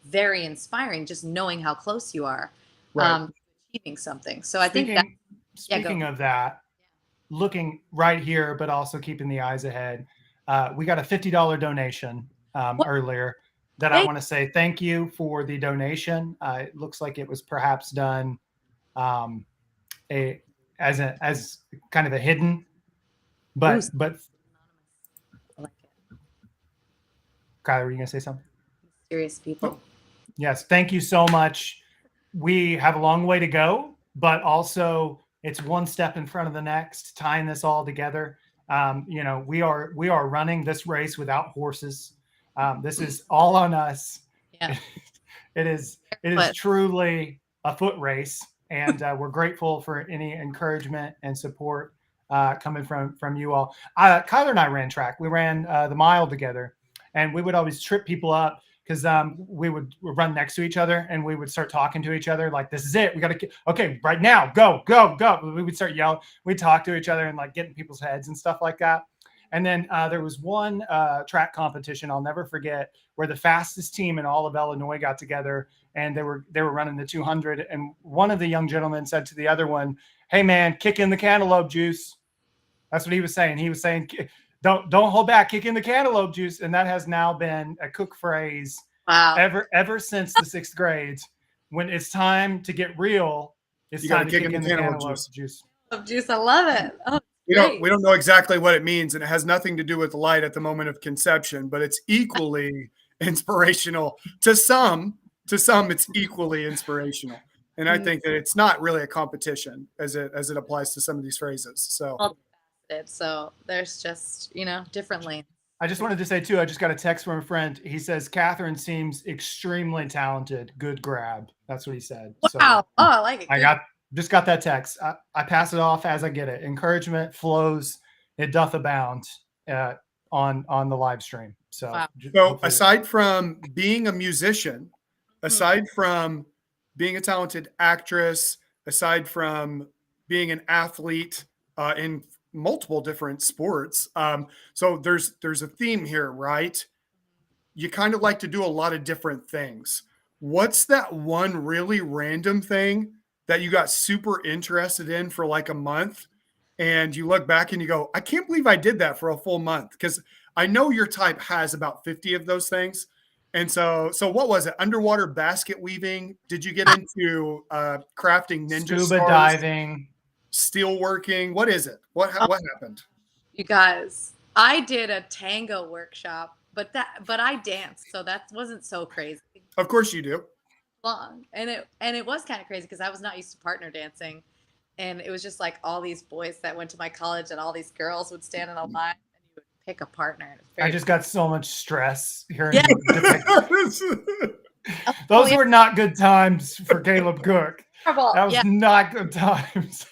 very inspiring, just knowing how close you are Right. achieving something. So I think that, speaking of that, looking right here, but also keeping the eyes ahead, we got a $50 donation earlier that I want to say thank you for the donation. It looks like it was perhaps done as kind of a hidden, but I like it. Kyler, were you gonna say something? Mysterious people. Yes, thank you so much. We have a long way to go, but also it's one step in front of the next, tying this all together. We are running this race without horses. This is all on us. Yeah. It is truly a foot race, and we're grateful for any encouragement and support coming from you all. Kyler and I ran track. We ran the mile together, and we would always trip people up because we would run next to each other, and we would start talking to each other like, this is it. We got to, okay, right now, go, go, go. We would start yelling. We'd talk to each other and like get in people's heads and stuff like that. And then there was one track competition I'll never forget, where the fastest team in all of Illinois got together, and they were running the 200. And one of the young gentlemen said to the other one, "Hey man, kick in the cantaloupe juice." That's what he was saying. He was saying, don't hold back, kick in the cantaloupe juice. And that has now been a cook phrase ever since the 6th grade. When it's time to get real, it's time to kick in the cantaloupe juice. Juice, I love it. Oh, we don't know exactly what it means, and it has nothing to do with the light at the moment of conception, but it's equally inspirational. To some, it's equally inspirational. And I think that it's not really a competition as it applies to some of these phrases. So there's just, different lanes. I just wanted to say too, I just got a text from a friend. He says, "Catherine seems extremely talented. Good grab." That's what he said. Wow. So, I like it. I just got that text. I pass it off as I get it. Encouragement flows. It doth abound on the live stream. So aside from being a musician, aside from being a talented actress, aside from being an athlete in multiple different sports, so there's a theme here, right? You kind of like to do a lot of different things. What's that one really random thing that you got super interested in for like a month, and you look back and you go, I can't believe I did that for a full month? Because I know your type has about 50 of those things. And so what was it? Underwater basket weaving? Did you get into crafting ninja scuba stars? diving, steel working? What is it? What happened? You guys, I did a tango workshop, but I danced, so that wasn't so crazy. Of course you do. Long, and it was kind of crazy because I was not used to partner dancing, and it was just like all these boys that went to my college, and all these girls would stand in a line, and you would pick a partner. I just got so much stress hearing those were not good times for Caleb Cook. That was not good times.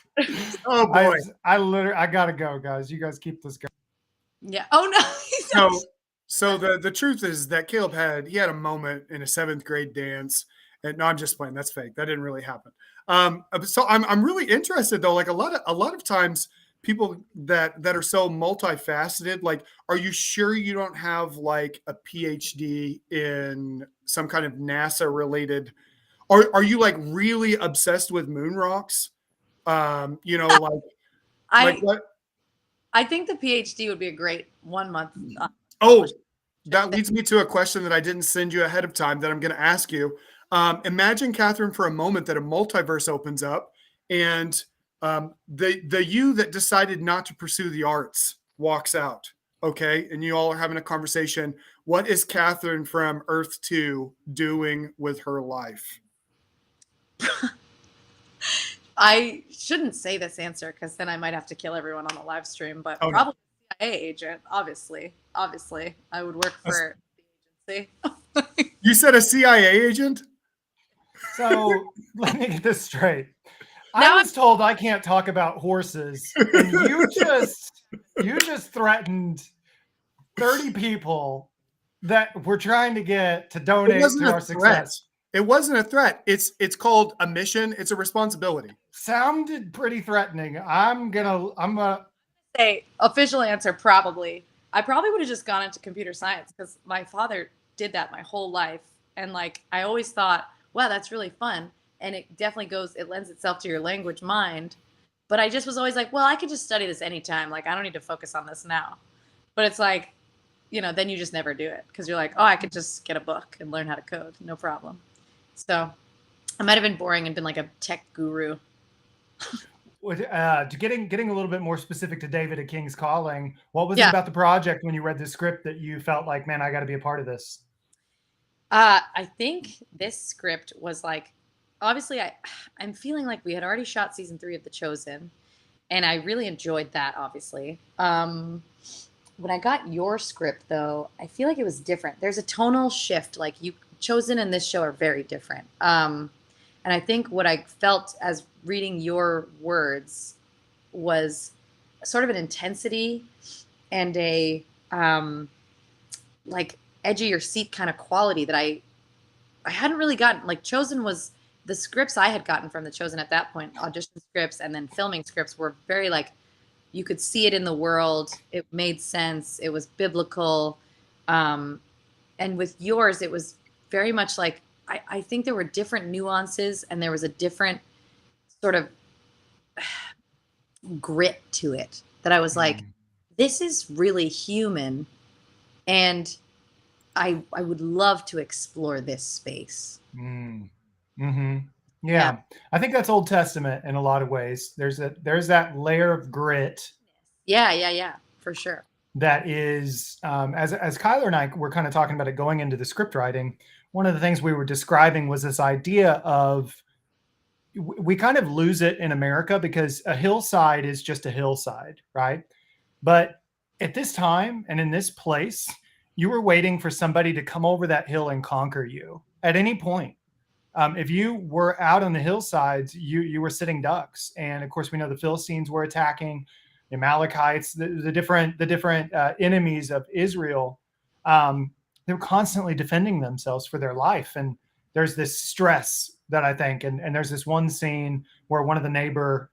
Oh boy, I gotta go, guys. You guys keep this going. Yeah. Oh no. So the truth is that Caleb had a moment in a 7th grade dance. And no, I'm just playing. That's fake. That didn't really happen. So I'm really interested though. Like a lot of times people that are so multifaceted, like, are you sure you don't have like a PhD in some kind of NASA related? Are you like really obsessed with moon rocks? You know, like I what? I think the PhD would be a great 1 month Oh, published that thing. leads me to a question that I didn't send you ahead of time that I'm going to ask you. Imagine, Catherine, for a moment that a multiverse opens up, and the you that decided not to pursue the arts walks out. Okay, and you all are having a conversation. What is Catherine from Earth 2 doing with her life? I shouldn't say this answer because then I might have to kill everyone on the live stream, but Oh no, probably CIA agent, obviously. Obviously, I would work for the agency. you said a CIA agent? So let me get this straight. I Now was told I can't talk about horses, and you just threatened 30 people that we're trying to get to It donate wasn't to a our threat. success. It wasn't a threat. It's called a mission. It's a responsibility. Sounded pretty threatening. I'm gonna say official answer, probably. I probably would have just gone into computer science because my father did that my whole life. And like, I always thought, wow, that's really fun. And it definitely it lends itself to your language mind. But I just was always like, well, I could just study this anytime. Like, I don't need to focus on this now. But it's like, then you just never do it because you're like, oh, I could just get a book and learn how to code. No problem. So I might have been boring and been like a tech guru. to getting a little bit more specific to David at King's Calling. What was it Yeah. about the project when you read the script that you felt like, man, I got to be a part of this? I think this script was like, obviously, I'm feeling like we had already shot season 3 of The Chosen, and I really enjoyed that. Obviously, when I got your script, though, I feel like it was different. There's a tonal shift. Like Chosen and this show are very different. And I think what I felt as reading your words was sort of an intensity and a like edge of your seat kind of quality that I hadn't really gotten. Like Chosen was the scripts I had gotten from The Chosen at that point, audition scripts and then filming scripts were very like you could see it in the world. It made sense. It was biblical. And with yours, it was very much like I think there were different nuances and there was a different sort of grit to it that I was like, this is really human. And I would love to explore this space. Mm-hmm. Yeah, I think that's Old Testament in a lot of ways. There's that layer of grit. Yeah, for sure. That is, as Kyler and I were kind of talking about it going into the script writing, one of the things we were describing was this idea of we kind of lose it in America because a hillside is just a hillside, right? But at this time and in this place, you were waiting for somebody to come over that hill and conquer you at any point. If you were out on the hillsides, you were sitting ducks, and of course we know the Philistines were attacking, the Amalekites, the different enemies of Israel. They were constantly defending themselves for their life, and there's this stress that I think, and there's this one scene where one of the neighbor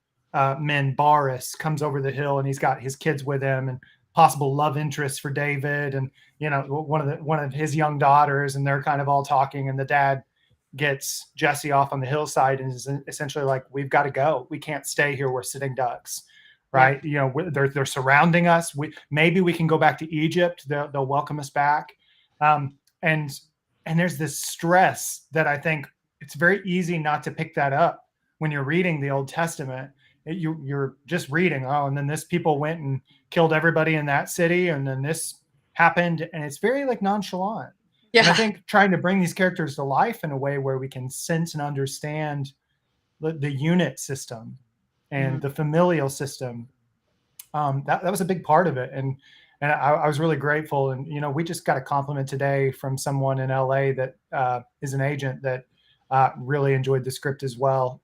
men, Boris, comes over the hill, and he's got his kids with him, and possible love interest for David, and one of his young daughters, and they're kind of all talking, and the dad gets Jesse off on the hillside and is essentially like, we've got to go. We can't stay here. We're sitting ducks, right? Yeah. They're surrounding us. Maybe we can go back to Egypt. They'll welcome us back. And there's this stress that I think it's very easy not to pick that up when you're reading the Old Testament. You're just reading, and then this people went and killed everybody in that city, and then this happened, and it's very like nonchalant. Yeah. And I think trying to bring these characters to life in a way where we can sense and understand the unit system and the familial system, that was a big part of it. And I was really grateful. And, we just got a compliment today from someone in LA that is an agent that really enjoyed the script as well.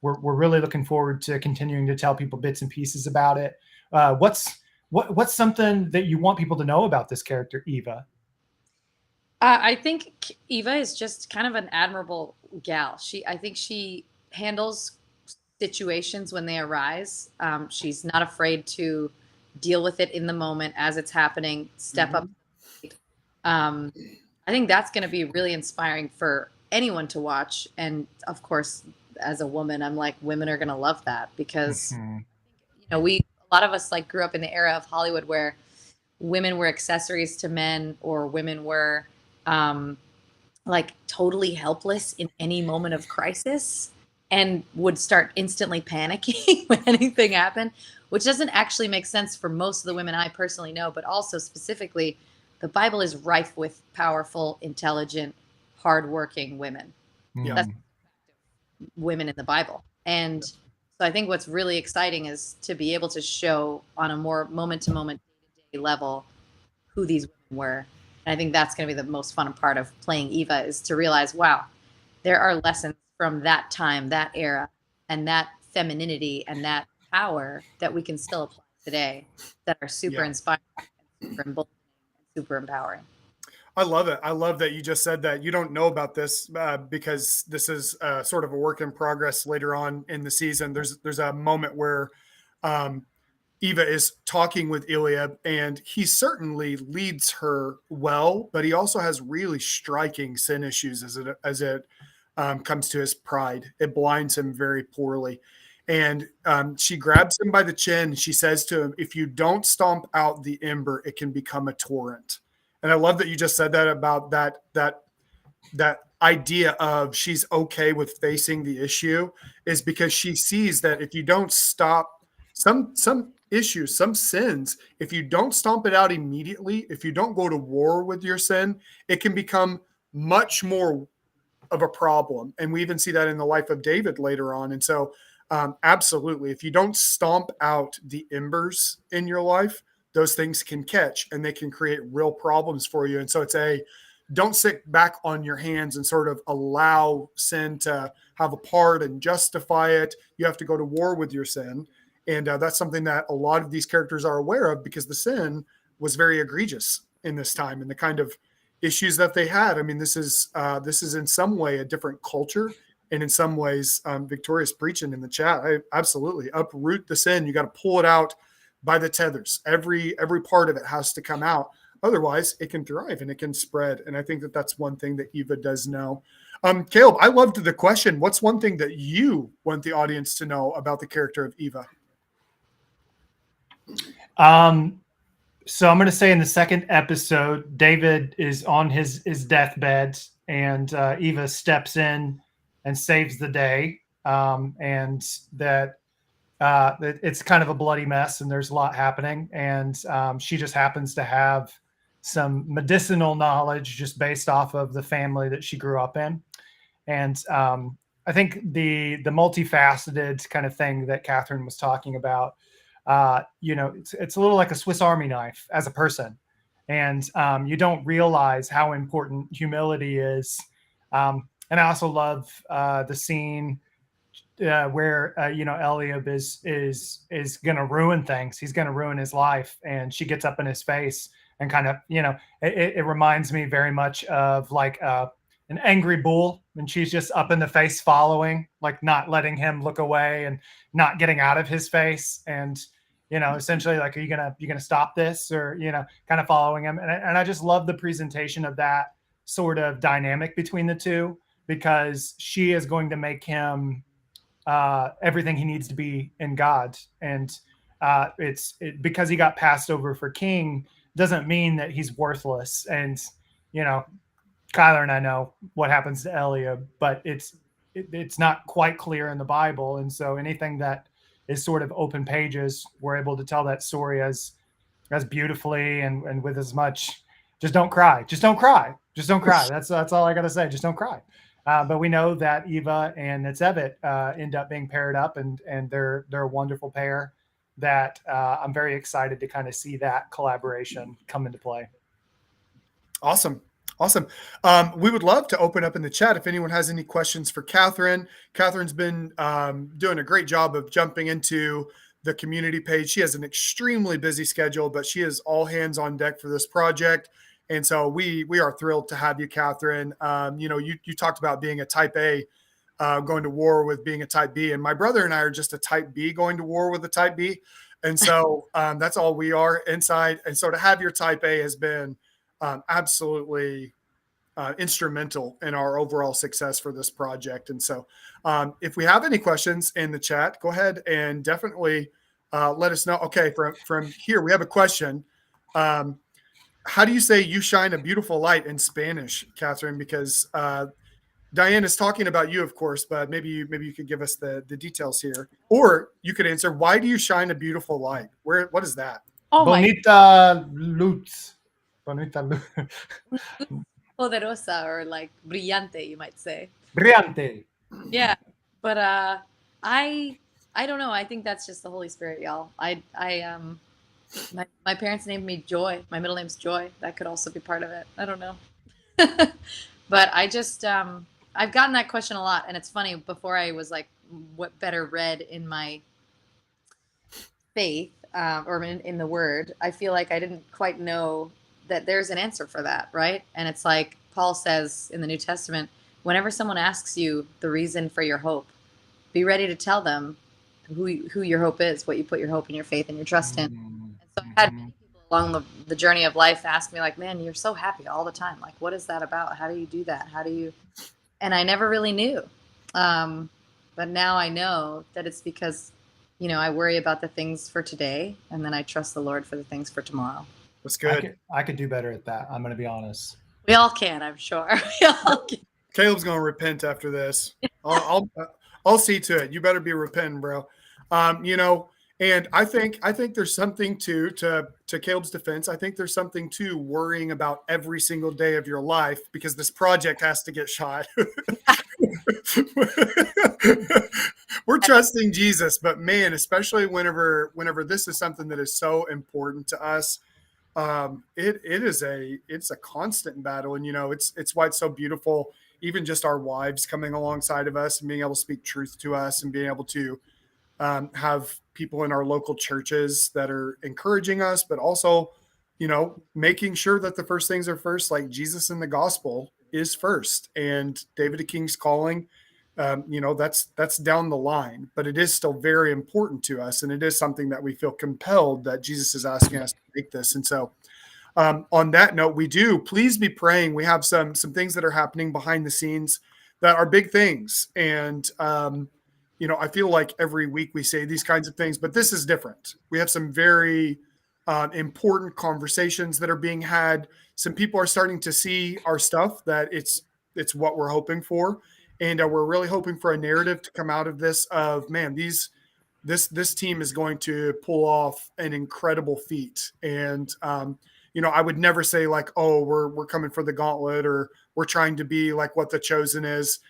We're really looking forward to continuing to tell people bits and pieces about it. What's something that you want people to know about this character, Eva? I think Eva is just kind of an admirable gal. I think she handles situations when they arise. She's not afraid to deal with it in the moment as it's happening, step up. I think that's going to be really inspiring for anyone to watch. And of course, as a woman, I'm like, women are going to love that because, a lot of us like grew up in the era of Hollywood where women were accessories to men, or women were like totally helpless in any moment of crisis and would start instantly panicking when anything happened, which doesn't actually make sense for most of the women I personally know, but also specifically, the Bible is rife with powerful, intelligent, hardworking women. Yeah. That's women in the Bible. And so I think what's really exciting is to be able to show on a more moment to moment, day-to-day level who these women were. And I think that's going to be the most fun part of playing Eva, is to realize, wow, there are lessons from that time, that era, and that femininity and that power that we can still apply today that are super inspiring, super emboldening, and super empowering. I love it. I love that you just said that. You don't know about this because this is sort of a work in progress later on in the season. There's a moment where Eva is talking with Eliab, and he certainly leads her well, but he also has really striking sin issues as it comes to his pride. It blinds him very poorly. And she grabs him by the chin. And she says to him, "If you don't stomp out the ember, it can become a torrent." And I love that you just said that about that idea of she's okay with facing the issue, is because she sees that if you don't stop some issues, some sins, if you don't stomp it out immediately, if you don't go to war with your sin, it can become much more of a problem. And we even see that in the life of David later on. And so absolutely, if you don't stomp out the embers in your life, those things can catch and they can create real problems for you. And so don't sit back on your hands and sort of allow sin to have a part and justify it. You have to go to war with your sin. And that's something that a lot of these characters are aware of, because the sin was very egregious in this time and the kind of issues that they had. I mean, this is in some way a different culture. And in some ways, Victoria's preaching in the chat, I absolutely uproot the sin. You got to pull it out by the tethers. Every part of it has to come out. Otherwise, it can thrive and it can spread. And I think that that's one thing that Eva does know. Caleb, I loved the question. What's one thing that you want the audience to know about the character of Eva? So I'm going to say in the second episode, David is on his deathbed, and Eva steps in and saves the day. And that it's kind of a bloody mess and there's a lot happening. And she just happens to have some medicinal knowledge just based off of the family that she grew up in. And I think the multifaceted kind of thing that Catherine was talking about, it's a little like a Swiss Army knife as a person. And you don't realize how important humility is. And I also love the scene where Eliab is going to ruin things. He's going to ruin his life, and she gets up in his face and kind of, it reminds me very much of like an angry bull, and she's just up in the face following, like not letting him look away and not getting out of his face, and essentially like, are you gonna stop this, or kind of following him. And I just love the presentation of that sort of dynamic between the two, because she is going to make him everything he needs to be in God. And because he got passed over for king doesn't mean that he's worthless. And Kyler and I know what happens to Eliab, but it's not quite clear in the Bible. And so anything that is sort of open pages, we're able to tell that story as beautifully and with as much. Just don't cry. Just don't cry. Just don't cry. That's all I got to say. Just don't cry. But we know that Eva and Netzevet end up being paired up, and they're a wonderful pair that I'm very excited to kind of see that collaboration come into play. Awesome. We would love to open up in the chat if anyone has any questions for Catherine. Catherine's been doing a great job of jumping into the community page. She has an extremely busy schedule, but she is all hands on deck for this project. And so we are thrilled to have you, Catherine. You talked about being a type A going to war with being a type B. And my brother and I are just a type B going to war with a type B. And so that's all we are inside. And so to have your type A has been absolutely instrumental in our overall success for this project. And so if we have any questions in the chat, go ahead and definitely let us know. Okay, from here, we have a question. How do you say "you shine a beautiful light" in Spanish, Catherine? Because Diane is talking about you, of course, but maybe you could give us the details here, or you could answer, "Why do you shine a beautiful light?" What is that? Oh my Bonita luz. Bonita luz. poderosa, or like brillante, you might say. Brillante. Yeah, but I don't know. I think that's just the Holy Spirit, y'all. My parents named me Joy. My middle name's Joy. That could also be part of it. I don't know. But I just I've gotten that question a lot, and it's funny. Before I was like, what better read in my faith or in the Word, I feel like I didn't quite know that there's an answer for that, right? And it's like Paul says in the New Testament, whenever someone asks you the reason for your hope, be ready to tell them who your hope is, what you put your hope and your faith and your trust in. And so I had many people along the journey of life ask me like, man, you're so happy all the time. Like, what is that about? How do you do that? How do you? And I never really knew. But now I know that it's because, I worry about the things for today, and then I trust the Lord for the things for tomorrow. That's good. I could do better at that. I'm going to be honest. We all can, I'm sure. We all can. Caleb's going to repent after this. I'll see to it. You better be repenting, bro. And I think there's something to Caleb's defense. I think there's something to worrying about every single day of your life, because this project has to get shot. We're trusting Jesus, but man, especially whenever this is something that is so important to us, it's a constant battle. And it's why it's so beautiful. Even just our wives coming alongside of us and being able to speak truth to us, and being able to have people in our local churches that are encouraging us, but also, making sure that the first things are first, like Jesus in the gospel is first, and David the King's calling, that's down the line, but it is still very important to us. And it is something that we feel compelled that Jesus is asking us to make this. And so on that note, please be praying. We have some things that are happening behind the scenes that are big things. And, I feel like every week we say these kinds of things, but this is different. We have some very important conversations that are being had. Some people are starting to see our stuff, that it's what we're hoping for. And we're really hoping for a narrative to come out of this of, man, this team is going to pull off an incredible feat. And, I would never say like, oh, we're coming for the gauntlet, or we're trying to be like what The Chosen is.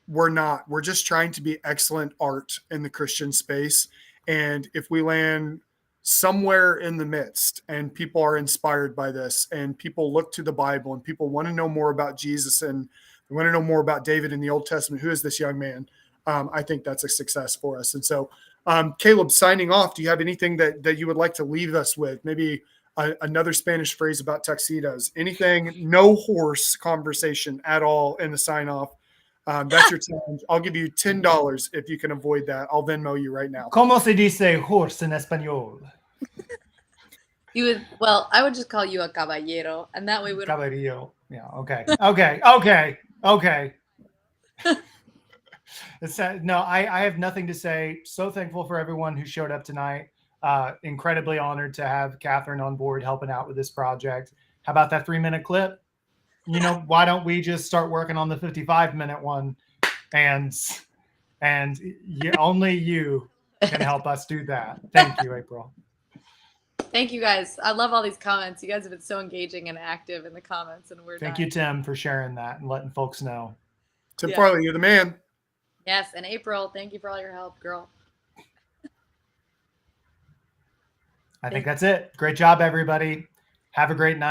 We're not. We're just trying to be excellent art in the Christian space. And if we land somewhere in the midst, and people are inspired by this, and people look to the Bible, and people want to know more about Jesus, and they want to know more about David in the Old Testament, who is this young man? I think that's a success for us. And so, Caleb, signing off, do you have anything that you would like to leave us with? Maybe another Spanish phrase about tuxedos, anything, no horse conversation at all in the sign off. That's your challenge. I'll give you $10 if you can avoid that. I'll Venmo you right now. ¿Cómo se dice horse en español? I would just call you a caballero, and that way we don't. Caballerillo. Yeah. Okay. No, I have nothing to say. So thankful for everyone who showed up tonight. Incredibly honored to have Catherine on board helping out with this project. How about that 3-minute clip? Why don't we just start working on the 55-minute one? And only you can help us do that. Thank you, April. Thank you, guys. I love all these comments. You guys have been so engaging and active in the comments, and Thank you, Tim, for sharing that and letting folks know. Tim Farley, you're the man. Yes, and April, thank you for all your help, girl. I think that's it. Great job, everybody. Have a great night.